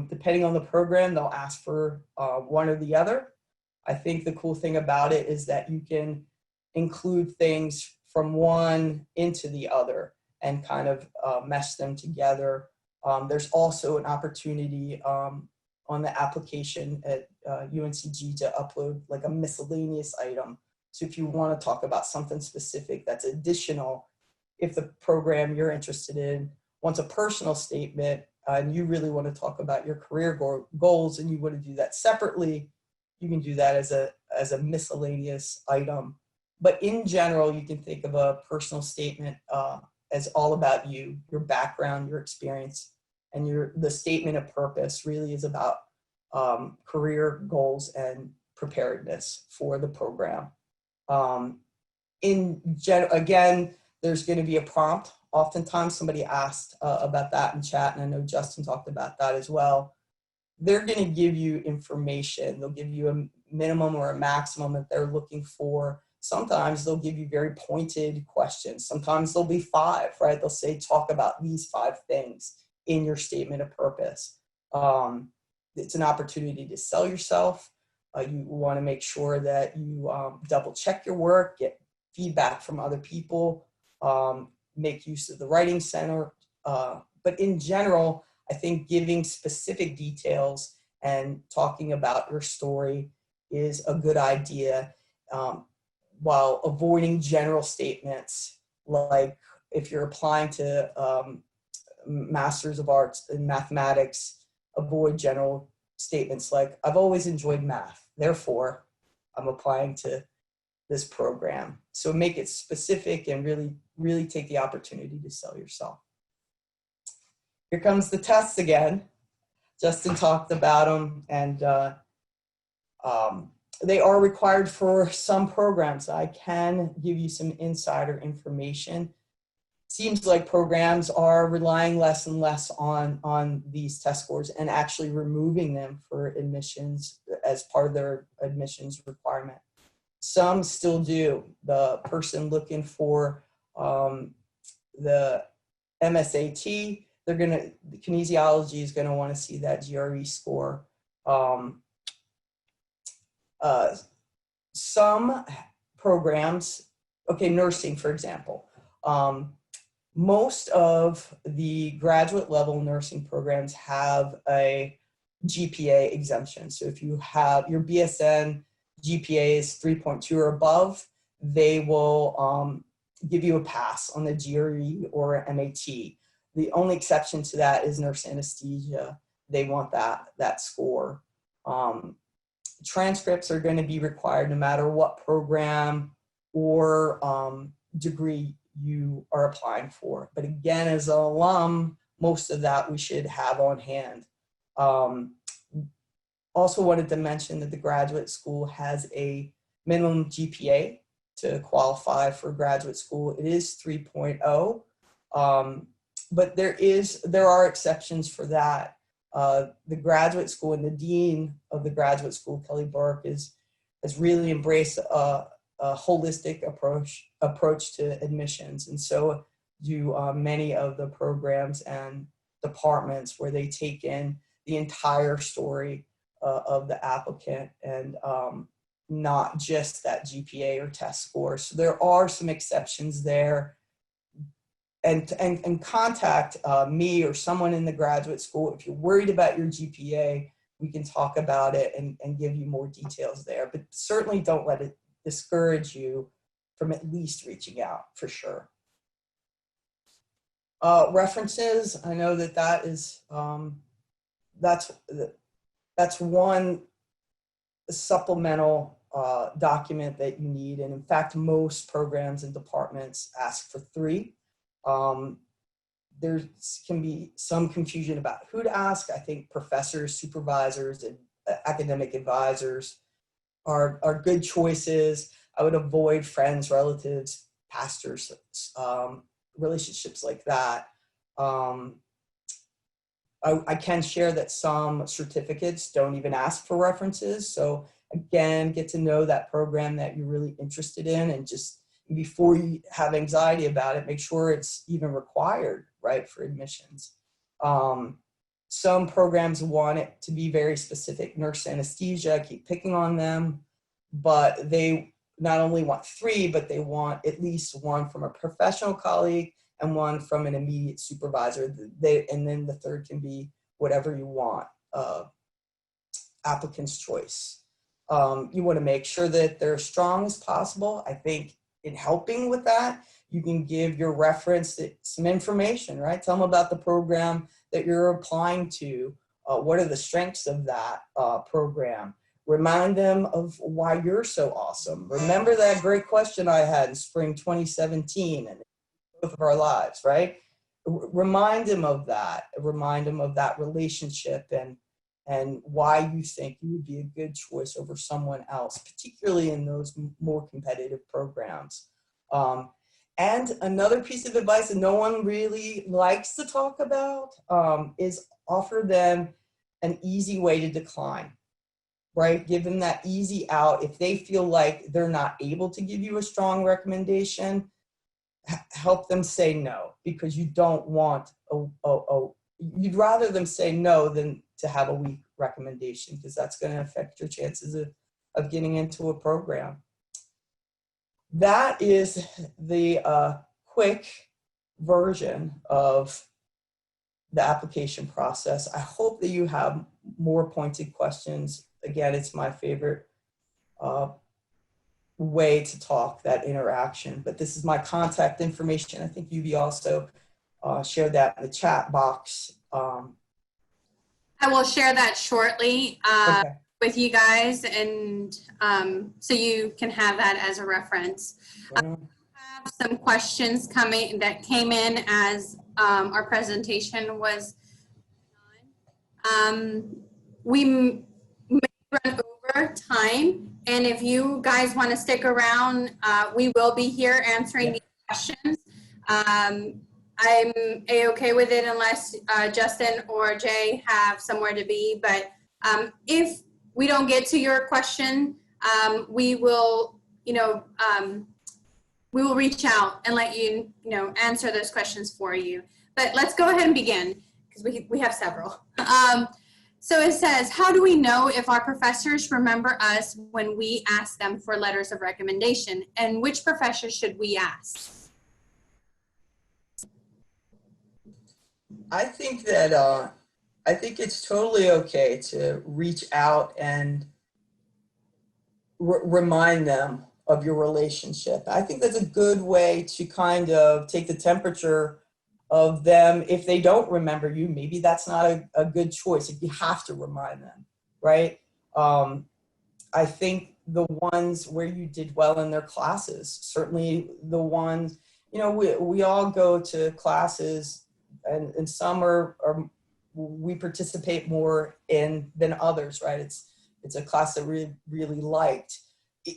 Depending on the program, they'll ask for one or the other. I think the cool thing about it is that you can include things from one into the other and kind of mesh them together. There's also an opportunity on the application at UNCG to upload like a miscellaneous item. So if you want to talk about something specific that's additional, if the program you're interested in wants a personal statement and you really want to talk about your career goals and you want to do that separately, you can do that as a miscellaneous item. But in general, you can think of a personal statement as all about you, your background, your experience, and the statement of purpose really is about career goals and preparedness for the program. Again, there's going to be a prompt. Oftentimes somebody asked about that in chat, and I know Justin talked about that as well. They're going to give you information. They'll give you a minimum or a maximum that they're looking for. Sometimes they'll give you very pointed questions. Sometimes there'll be 5, right? They'll say, talk about these 5 things in your statement of purpose. It's an opportunity to sell yourself. You want to make sure that you double check your work, get feedback from other people, make use of the Writing Center. But in general, I think giving specific details and talking about your story is a good idea, while avoiding general statements. Like if you're applying to Masters of Arts in Mathematics, avoid general statements like, I've always enjoyed math, therefore I'm applying to this program. So make it specific and really take the opportunity to sell yourself. Here comes the tests again. Justin talked about them, and they are required for some programs. I can give you some insider information. Seems like programs are relying less and less on these test scores and actually removing them for admissions as part of their admissions requirement. Some still do. The person looking for the MSAT, kinesiology is gonna wanna see that GRE score. Some programs, okay, nursing, for example. Most of the graduate level nursing programs have a GPA exemption. So if you have your BSN GPA is 3.2 or above, they will give you a pass on the GRE or MAT. The only exception to that is nurse anesthesia. They want that score. Transcripts are going to be required no matter what program or degree you are applying for. But again, as an alum, most of that we should have on hand. Also wanted to mention that the graduate school has a minimum GPA to qualify for graduate school. It is 3.0, but there are exceptions for that. The graduate school and the dean of the graduate school, Kelly Burke, has really embraced a holistic approach to admissions, and so do many of the programs and departments, where they take in the entire story of the applicant and not just that GPA or test score. So there are some exceptions there. And contact me or someone in the graduate school if you're worried about your GPA. We can talk about it and give you more details there, but certainly don't let it discourage you from at least reaching out, for sure. References, I know that is that's one supplemental document that you need, and in fact most programs and departments ask for 3. There can be some confusion about who to ask. I think professors, supervisors, and academic advisors are good choices. I would avoid friends, relatives, pastors, relationships like that. I can share that some certificates don't even ask for references. So again, get to know that program that you're really interested in, and just before you have anxiety about it, make sure it's even required, right, for admissions. Some programs want it to be very specific. Nurse anesthesia, I keep picking on them, but they not only want 3, but they want at least 1 from a professional colleague and 1 from an immediate supervisor. And then the third can be whatever you want, applicant's choice. You want to make sure that they're as strong as possible. I think in helping with that, you can give your reference some information, right? Tell them about the program that you're applying to. What are the strengths of that program? Remind them of why you're so awesome. Remember that great question I had in spring 2017 and both of our lives, right? Remind them of that. Remind them of that relationship and why you think you would be a good choice over someone else, particularly in those more competitive programs. And another piece of advice that no one really likes to talk about is offer them an easy way to decline, right? Give them that easy out. If they feel like they're not able to give you a strong recommendation, help them say no, because you don't want you'd rather them say no than to have a weak recommendation, because that's going to affect your chances of getting into a program. That is the quick version of the application process. I hope that you have more pointed questions. Again, it's my favorite way to talk, that interaction. But this is my contact information. I think Yubi also shared that in the chat box. I will share that shortly Okay. with you guys, and so you can have that as a reference. I have some questions that came in as our presentation was on. We may run over time, and if you guys want to stick around, we will be here answering these questions. I'm a-okay with it unless Justin or Jay have somewhere to be, but if we don't get to your question, we will, we will reach out and let you, answer those questions for you. But let's go ahead and begin, because we have several. So it says, how do we know if our professors remember us when we ask them for letters of recommendation, and which professors should we ask? I think that I think it's totally okay to reach out and remind them of your relationship. I think that's a good way to kind of take the temperature of them. If they don't remember you, maybe that's not a good choice. If you have to remind them, right? I think the ones where you did well in their classes, certainly the ones, we all go to classes, and some are we participate more in than others, right? It's a class that we really liked.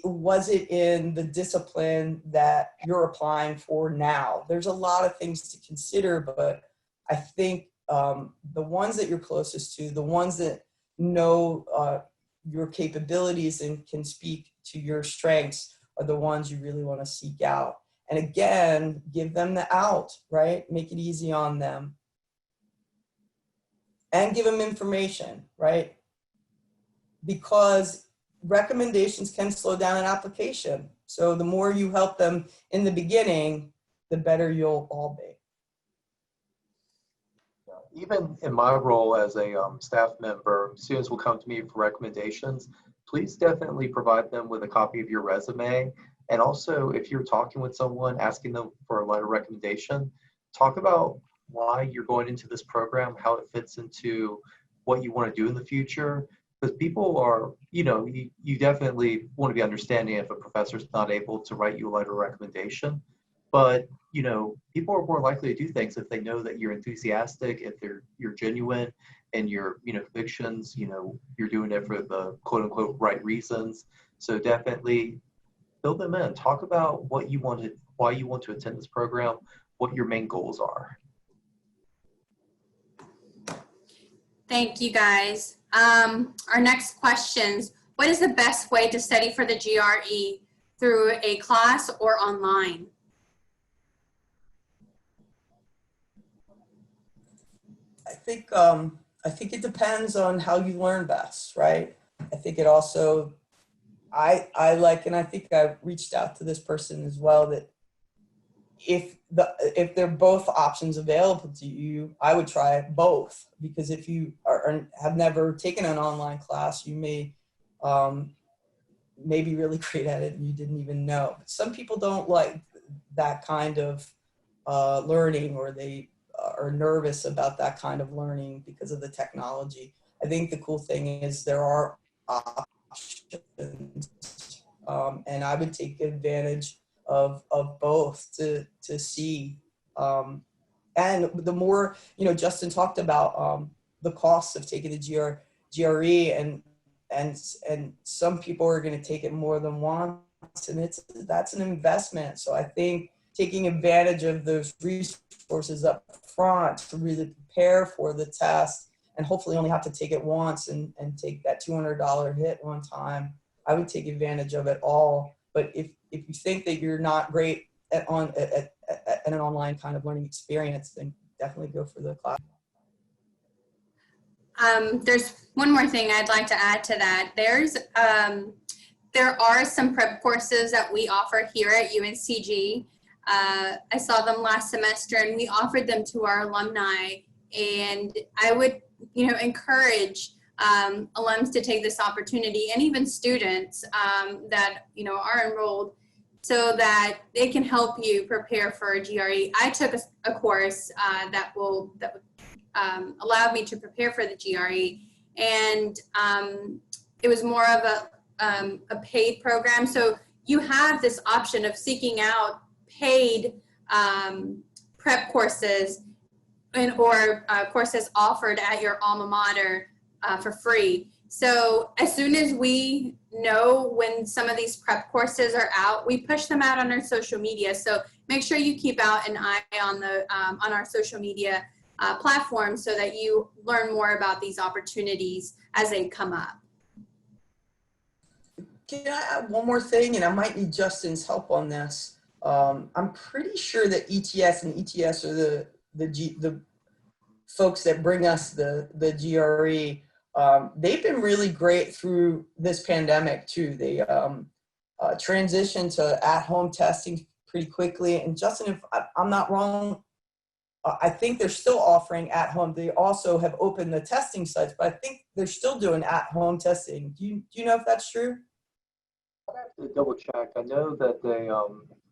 Was it in the discipline that you're applying for now? There's a lot of things to consider, but I think the ones that you're closest to, the ones that know your capabilities and can speak to your strengths, are the ones you really want to seek out. And again, give them the out, right? Make it easy on them. And give them information, right? Because recommendations can slow down an application. So the more you help them in the beginning, the better you'll all be. Even in my role as a staff member, students will come to me for recommendations. Please definitely provide them with a copy of your resume. And also, if you're talking with someone, asking them for a letter of recommendation, talk about why you're going into this program, how it fits into what you want to do in the future. Because people are, you definitely want to be understanding if a professor's not able to write you a letter of recommendation. But, people are more likely to do things if they know that you're enthusiastic, if you're genuine, and your, convictions, you're doing it for the quote unquote right reasons. So definitely fill them in. Talk about why you want to attend this program, what your main goals are. Thank you, guys. Our next questions: what is the best way to study for the GRE? Through a class or online? I think it depends on how you learn best, right? I think it also, I like, and I think I've reached out to this person as well, that if they're both options available to you, I would try both, because if you have never taken an online class, you may be really great at it and you didn't even know. But some people don't like that kind of learning, or they are nervous about that kind of learning because of the technology. I think the cool thing is there are options, and I would take advantage of both to see. And the more, Justin talked about the costs of taking the GRE, and some people are going to take it more than once, and that's an investment. So I think taking advantage of those resources up front to really prepare for the test, and hopefully only have to take it once and take that $200 hit one time, I would take advantage of it all. But if you think that you're not great at an online kind of learning experience, then definitely go for the class. There's one more thing I'd like to add to that. There's there are some prep courses that we offer here at UNCG. I saw them last semester and we offered them to our alumni, and I would, encourage alums to take this opportunity, and even students that, are enrolled, so that they can help you prepare for a GRE. I took a course that allowed me to prepare for the GRE, and it was more of a paid program. So you have this option of seeking out paid prep courses or courses offered at your alma mater for free. So as soon as we know when some of these prep courses are out, we push them out on our social media. So make sure you keep out an eye on on our social media platforms so that you learn more about these opportunities as they come up. Can I add one more thing? And I might need Justin's help on this. I'm pretty sure that ETS are the folks that bring us the GRE. They've been really great through this pandemic too. They transitioned to at-home testing pretty quickly. And Justin, if I'm not wrong, I think they're still offering at-home. They also have opened the testing sites, but I think they're still doing at-home testing. Do you know if that's true? I'd have to double check. I know that they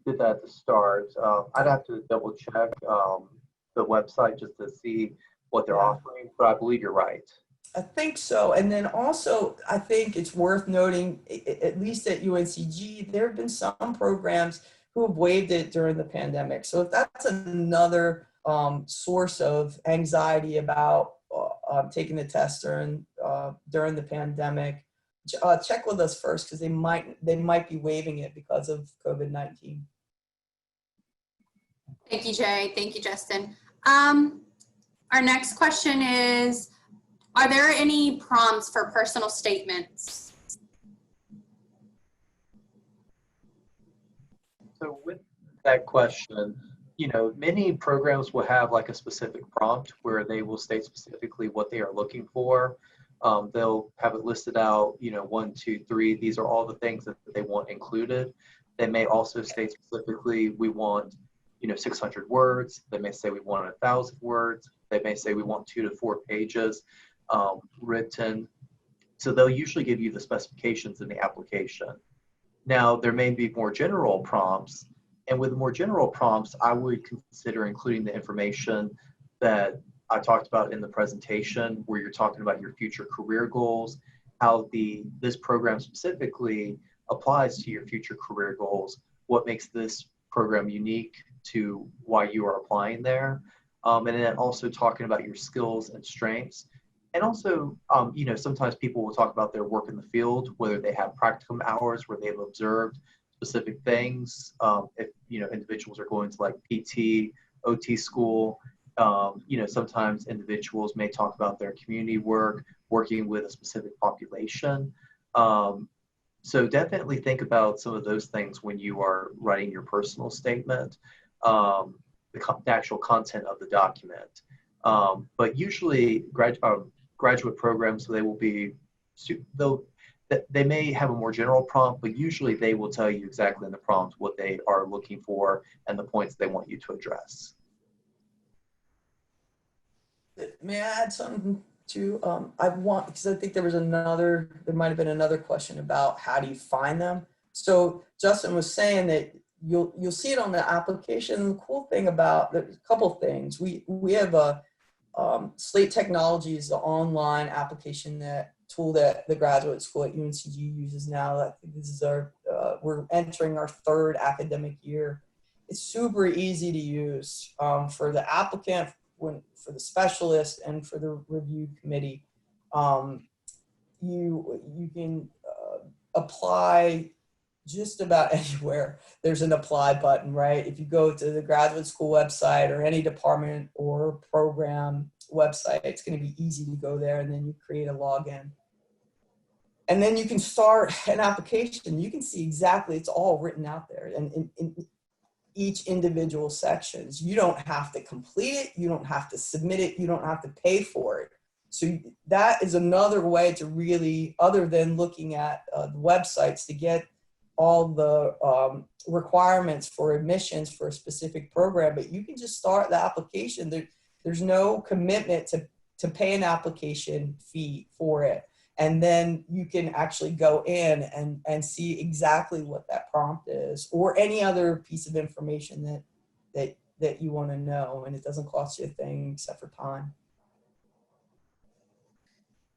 did that at the start. I'd have to double check the website just to see what they're offering, but I believe you're right. I think so. And then also, I think it's worth noting, at least at UNCG, there have been some programs who have waived it during the pandemic. So if that's another source of anxiety about taking the test during the pandemic, check with us first, because they might be waiving it because of COVID-19. Thank you, Jay. Thank you, Justin. Our next question is, are there any prompts for personal statements? So with that question, many programs will have like a specific prompt where they will state specifically what they are looking for. They'll have it listed out, 1, 2, 3. These are all the things that they want included. They may also state specifically, we want 600 words. They may say we want 1,000 words. They may say we want 2 to 4 pages written. So they'll usually give you the specifications in the application. Now, there may be more general prompts, and with more general prompts, I would consider including the information that I talked about in the presentation, where you're talking about your future career goals, how this program specifically applies to your future career goals, what makes this program unique to why you are applying there, and then also talking about your skills and strengths. And also, sometimes people will talk about their work in the field, whether they have practicum hours where they've observed specific things. If, individuals are going to like PT, OT school, sometimes individuals may talk about their community work, working with a specific population. So definitely think about some of those things when you are writing your personal statement, the actual content of the document. But usually graduate programs, so they may have a more general prompt, but usually they will tell you exactly in the prompt what they are looking for and the points they want you to address. May I add something too? Because I think there might have been another question about how do you find them. So Justin was saying that you'll see it on the application. The cool thing about, there's a couple things. We have a Slate Technologies, the online application tool that the graduate school at UNCG uses now. I think this is we're entering our 3rd academic year. It's super easy to use for the applicant, for the specialist, and for the review committee. You can apply just about anywhere. There's an apply button, right? If you go to the graduate school website or any department or program website, it's going to be easy to go there, and then you create a login. And then you can start an application. You can see exactly, it's all written out there. And in each individual sections, you don't have to complete it. You don't have to submit it. You don't have to pay for it. So that is another way to really, other than looking at the websites, to get all the requirements for admissions for a specific program. But you can just start the application. There's no commitment to pay an application fee for it. And then you can actually go in and see exactly what that prompt is, or any other piece of information that you want to know, and it doesn't cost you a thing except for time.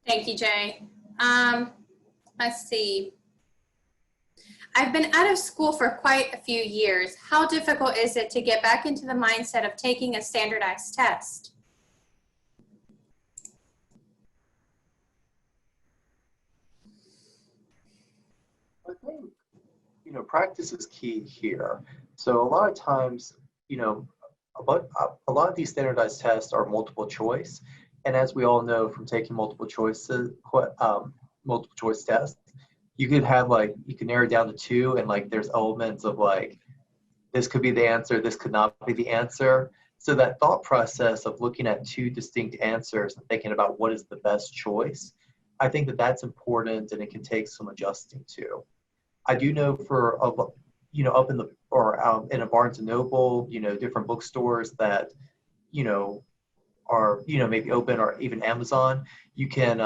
Thank you, Jay. Let's see. I've been out of school for quite a few years. How difficult is it to get back into the mindset of taking a standardized test? I think, practice is key here. So a lot of times, a lot of these standardized tests are multiple choice. And as we all know from taking multiple choice tests, you could have you can narrow it down to two, and there's elements of this could be the answer, this could not be the answer. So that thought process of looking at two distinct answers and thinking about what is the best choice, I think that that's important, and it can take some adjusting to. I do know for up in the in a Barnes and Noble, different bookstores that are maybe open, or even Amazon, you can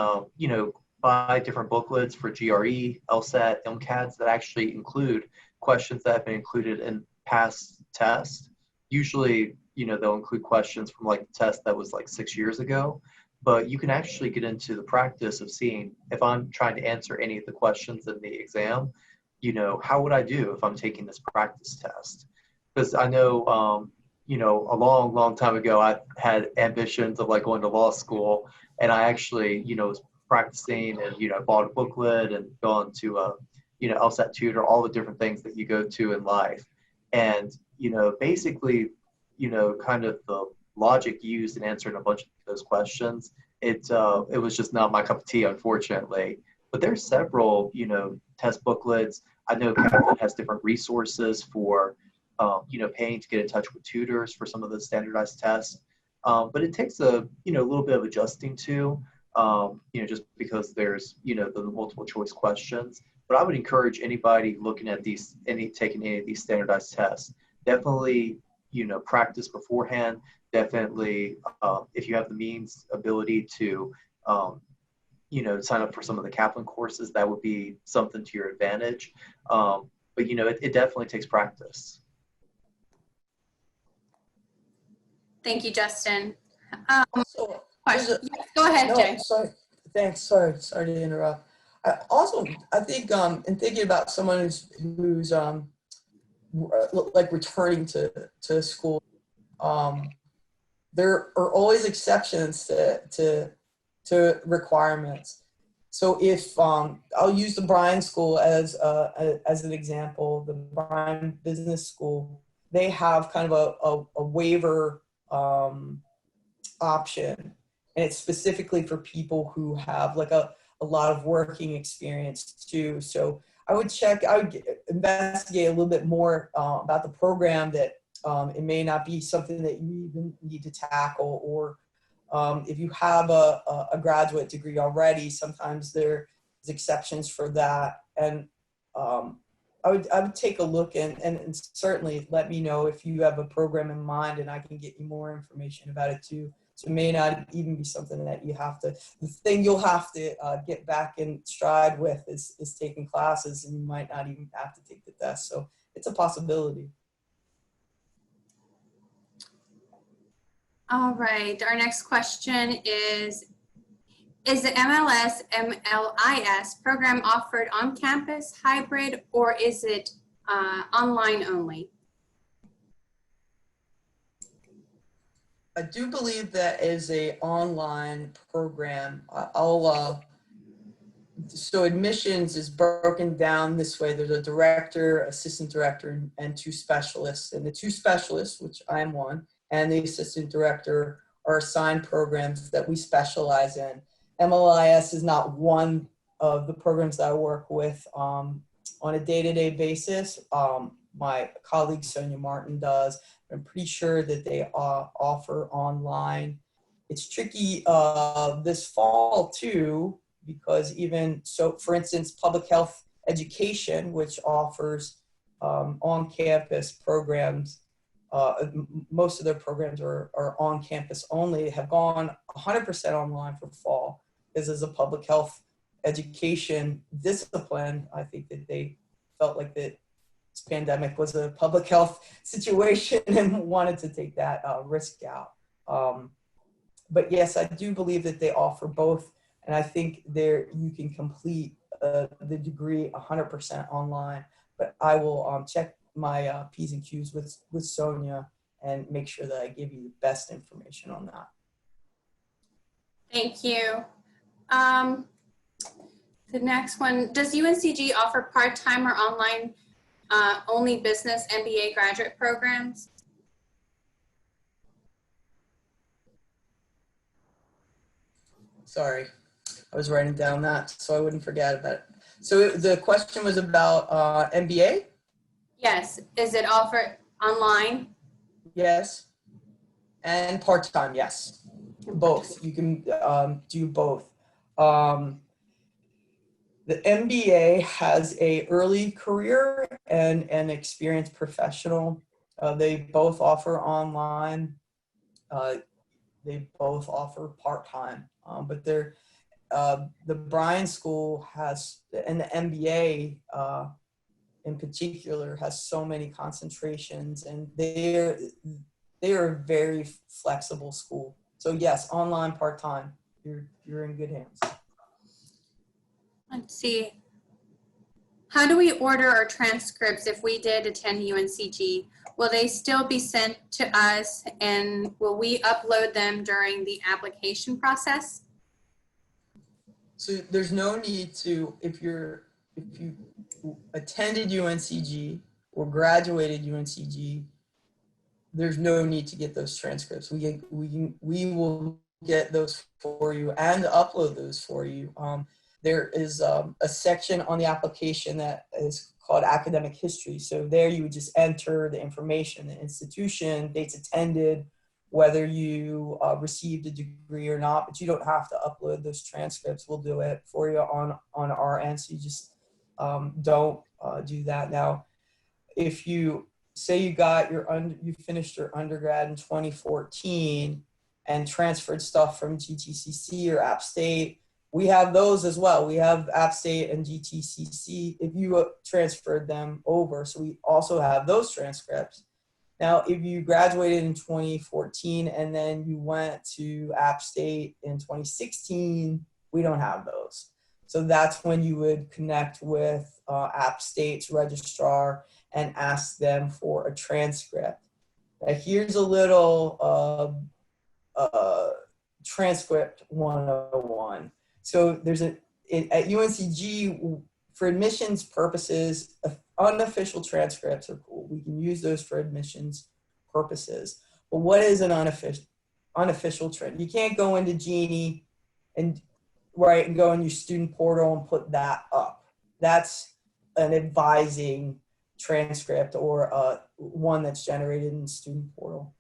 buy different booklets for GRE, LSAT, MCATs that actually include questions that have been included in past tests. Usually, they'll include questions from the test that was 6 years ago, but you can actually get into the practice of seeing, if I'm trying to answer any of the questions in the exam, how would I do if I'm taking this practice test? Because I know, a long, long time ago, I had ambitions of going to law school, and I actually, was practicing, and, bought a booklet and gone to, LSAT tutor, all the different things that you go to in life. And, basically, kind of the logic used in answering a bunch of those questions, it was just not my cup of tea, unfortunately. But there's several, test booklets. I know Kaplan has different resources for, paying to get in touch with tutors for some of the standardized tests. But it takes a, little bit of adjusting to, just because there's, the multiple choice questions. But I would encourage anybody looking at taking any of these standardized tests, definitely, practice beforehand. Definitely, if you have the means, ability to, sign up for some of the Kaplan courses, that would be something to your advantage. But, it definitely takes practice. Thank you, Justin. Also, Question. Yes, go ahead, Jay. Sorry. Thanks. Sorry to interrupt. I think in thinking about someone who's returning to school, there are always exceptions to requirements. So if I'll use the Bryan School as an example, the Bryan Business School, they have kind of a waiver option, and it's specifically for people who have a lot of working experience too. So I would investigate a little bit more about the program, that it may not be something that you even need to tackle, or if you have a graduate degree already, sometimes there's exceptions for that. And I would take a look and certainly let me know if you have a program in mind, and I can get you more information about it too. So it may not even be something that the thing you'll have to get back in stride with is taking classes, and you might not even have to take the test. So it's a possibility. All right, our next question is the MLS program offered on campus, hybrid, or is it online only? I do believe that is a online program. So admissions is broken down this way. There's a director, assistant director, and two specialists. And the two specialists, which I'm one, and the assistant director are assigned programs that we specialize in. MLIS is not one of the programs that I work with on a day-to-day basis. My colleague Sonia Martin does. I'm pretty sure that they offer online. It's tricky this fall too, because even so, for instance, public health education, which offers on-campus programs, most of their programs are on campus only, have gone 100% online for fall. This is a public health education discipline. I think that they felt like that this pandemic was a public health situation and wanted to take that risk out. But yes, I do believe that they offer both, and I think there you can complete the degree 100% online. But I will check my P's and Q's with Sonia and make sure that I give you the best information on that. Thank you. The next one, does UNCG offer part-time or online only business MBA graduate programs? Sorry, I was writing down that so I wouldn't forget about it. So the question was about MBA? Yes. Is it offered online? Yes. And part-time, yes. Both. You can do both. The MBA has a early career and an experienced professional. They both offer online. They both offer part-time, but they're the Bryan School has, and the MBA in particular, has so many concentrations, and they're a very flexible school. So yes, online, part-time, you're in good hands. Let's see. How do we order our transcripts if we did attend UNCG? Will they still be sent to us, and will we upload them during the application process? So there's no need to, if you attended UNCG or graduated UNCG, there's no need to get those transcripts. We will get those for you and upload those for you. There is a section on the application that is called academic history. So there you would just enter the information, the institution, dates attended, whether you received a degree or not, but you don't have to upload those transcripts. We'll do it for you on our end. So you just don't do that. Now, if you say you got you finished your undergrad in 2014 and transferred stuff from GTCC or App State, we have those as well. We have App State and GTCC if you transferred them over. So we also have those transcripts. Now, if you graduated in 2014 and then you went to App State in 2016, we don't have those. So that's when you would connect with App State's registrar and ask them for a transcript. Now, here's a little transcript 101. So there's at UNCG, for admissions purposes, unofficial transcripts are cool. We can use those for admissions purposes. But what is an unofficial transcript? You can't go into Genie and go in your student portal and put that up. That's an advising transcript or one that's generated in the student portal.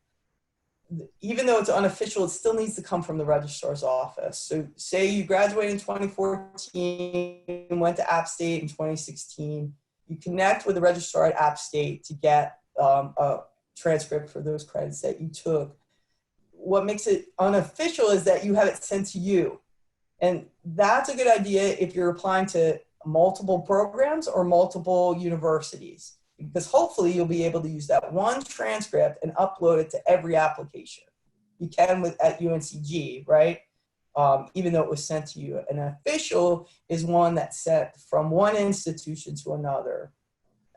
Even though it's unofficial, it still needs to come from the registrar's office. So say you graduated in 2014 and went to App State in 2016, you connect with the registrar at App State to get a transcript for those credits that you took. What makes it unofficial is that you have it sent to you. And that's a good idea if you're applying to multiple programs or multiple universities, because hopefully you'll be able to use that one transcript and upload it to every application. You can at UNCG, right? Even though it was sent to you. An official is one that's sent from one institution to another.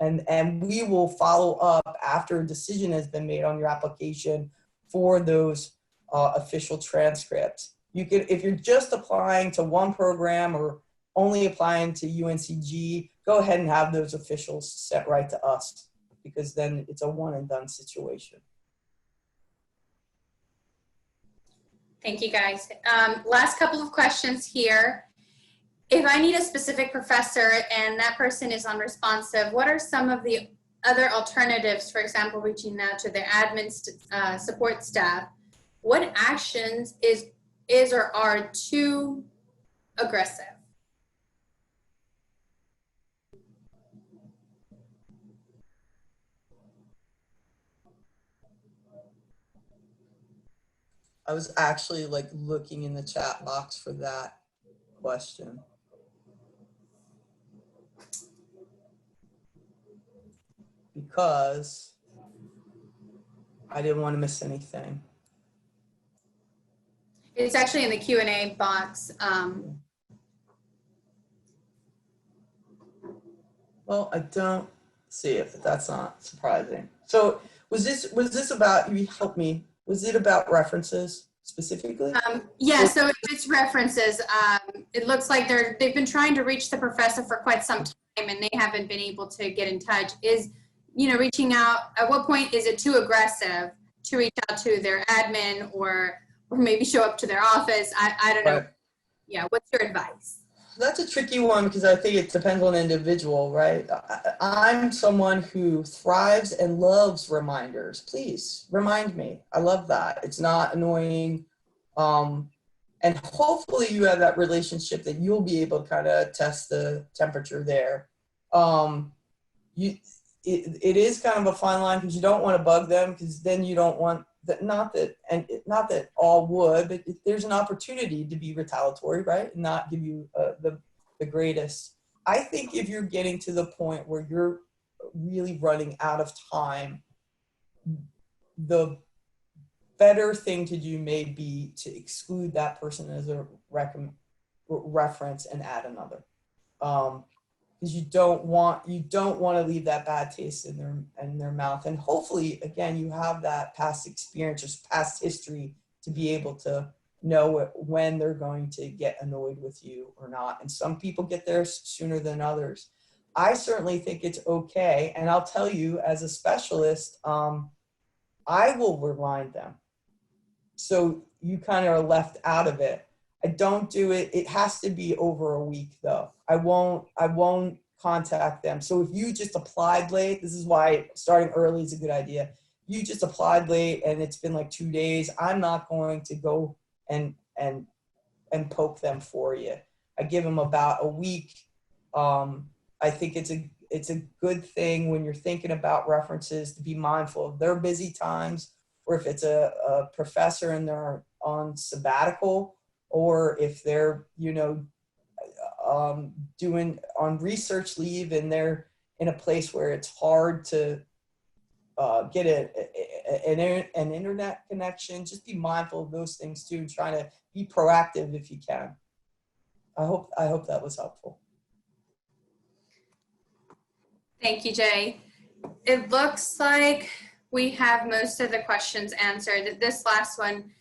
And we will follow up after a decision has been made on your application for those official transcripts. You could, if you're just applying to one program or only applying to UNCG, go ahead and have those officials sent right to us, because then it's a one and done situation. Thank you, guys. Last couple of questions here. If I need a specific professor and that person is unresponsive, what are some of the other alternatives, for example, reaching out to their admin support staff What actions is or are too aggressive? I was actually like looking in the chat box for that question. Because I didn't want to miss anything. It's actually in the Q&A box. Well, I don't see it, but that's not surprising. So was this about, you help me, was it about references specifically? Yeah, so it's references. It looks like they've been trying to reach the professor for quite some time and they haven't been able to get in touch. Is, reaching out, at what point is it too aggressive to reach out to their admin or maybe show up to their office? I don't know. Right. Yeah, what's your advice? That's a tricky one because I think it depends on the individual, right? I'm someone who thrives and loves reminders. Please remind me. I love that. It's not annoying. And hopefully you have that relationship that you'll be able to kind of test the temperature there. It is kind of a fine line because you don't want to bug them because then you don't want that, not that all would, but if there's an opportunity to be retaliatory, right? And not give you the greatest. I think if you're getting to the point where you're really running out of time, the better thing to do may be to exclude that person as a reference and add another. Because you don't want to leave that bad taste in their mouth. And hopefully, again, you have that past experience or past history to be able to know when they're going to get annoyed with you or not. And some people get there sooner than others. I certainly think it's okay. And I'll tell you, as a specialist, I will remind them. So you kind of are left out of it. I don't do it. It has to be over a week though. I won't contact them. So if you just applied late, this is why starting early is a good idea. You just applied late and it's been like 2 days. I'm not going to go and poke them for you. I give them about a week. I think it's a good thing when you're thinking about references to be mindful of their busy times, or if it's a professor and they're on sabbatical, or if they're, doing on research leave and they're in a place where it's hard to get an internet connection. Just be mindful of those things too, and try to be proactive if you can. I hope that was helpful. Thank you, Jay. It looks like we have most of the questions answered. This last one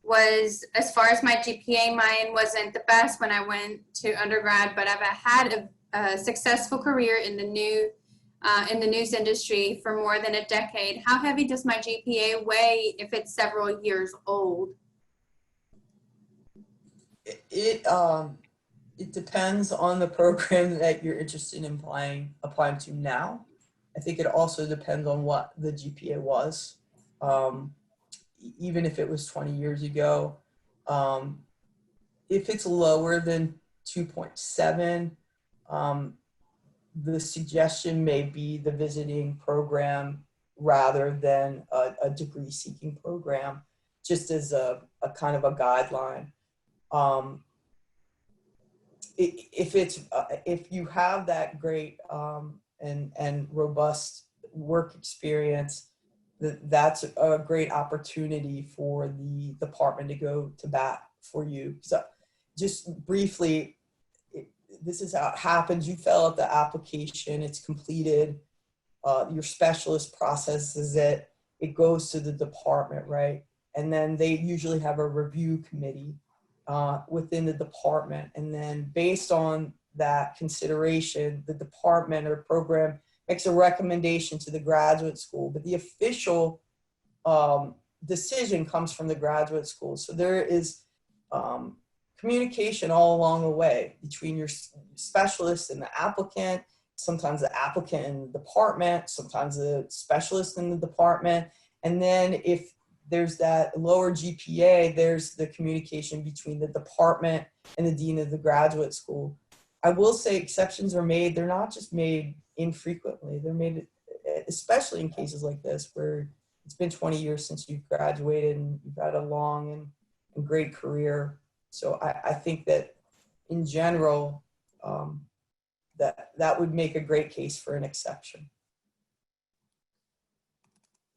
was, as far as my GPA, mine wasn't the best when I went to undergrad, but I've had a successful career in the news industry for more than a decade. How heavy does my GPA weigh if it's several years old? It depends on the program that you're interested in applying to now. I think it also depends on what the GPA was. Even if it was 20 years ago, if it's lower than 2.7, the suggestion may be the visiting program rather than a degree seeking program, just as a kind of a guideline. If you have that great and robust work experience, that's a great opportunity for the department to go to bat for you. So just briefly, this is how it happens. You fill out the application, it's completed, your specialist processes it, it goes to the department, right? And then they usually have a review committee within the department. And then based on that consideration, the department or program makes a recommendation to the graduate school, but the official decision comes from the graduate school. So there is communication all along the way between your specialist and the applicant, sometimes the applicant and the department, sometimes the specialist in the department. And then if there's that lower GPA, there's the communication between the department and the dean of the graduate school. I will say exceptions are made. They're not just made infrequently. They're made especially in cases like this where it's been 20 years since you've graduated and you've had a long and great career. So I think that in general, that would make a great case for an exception.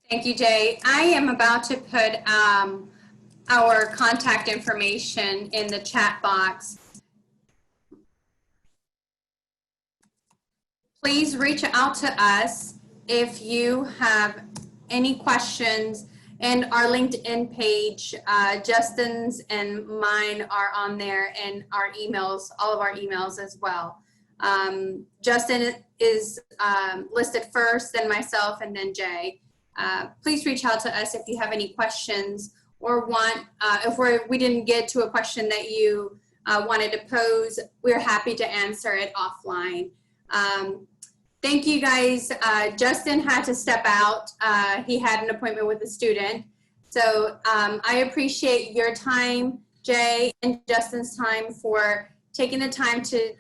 Thank you, Jay. I am about to put our contact information in the chat box. Please reach out to us if you have any questions, and our LinkedIn page, Justin's and mine are on there, and our emails, all of our emails as well. Justin is listed first, then myself, and then Jay. Please reach out to us if you have any questions or want, if we didn't get to a question that you wanted to pose, we're happy to answer it offline. Thank you guys. Justin had to step out. He had an appointment with a student. So I appreciate your time, Jay, and Justin's time for taking the time to,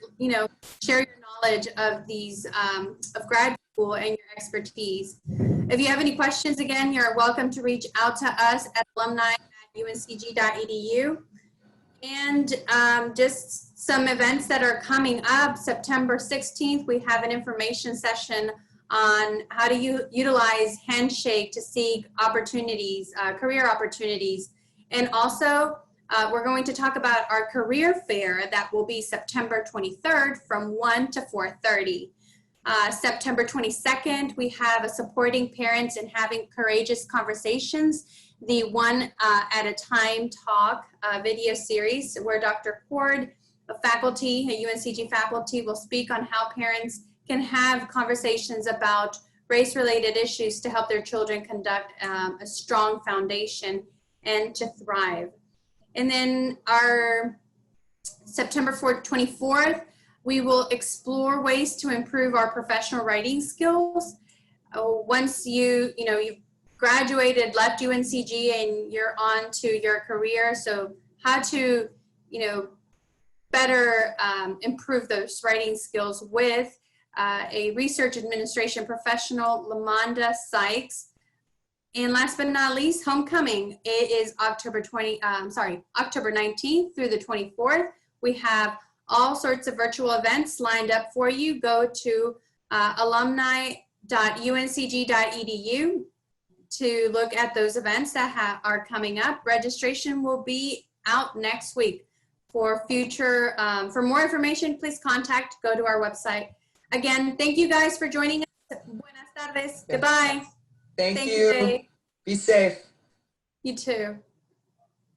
share your knowledge of these, of grad school and your expertise. If you have any questions, again, you're welcome to reach out to us at alumni@uncg.edu. And just some events that are coming up. September 16th, we have an information session on how to utilize Handshake to seek opportunities, career opportunities. And also, we're going to talk about our career fair that will be September 23rd from 1 to 4:30. September 22nd, we have a Supporting Parents and Having Courageous Conversations, the One at a Time talk video series where Dr. Cord, a faculty, a UNCG faculty, will speak on how parents can have conversations about race-related issues to help their children conduct a strong foundation and to thrive. And then our September 24th, we will explore ways to improve our professional writing skills. Once you've graduated, left UNCG, and you're on to your career, so how to, better improve those writing skills with a research administration professional, Lamonda Sykes. And last but not least, homecoming. It is October 19th through the 24th. We have all sorts of virtual events lined up for you. Go to alumni.uncg.edu to look at those events that are coming up. Registration will be out next week. For future, for more information, please go to our website. Again, thank you guys for joining us. Buenas tardes. Goodbye. Thank you. Jay. Be safe. You too.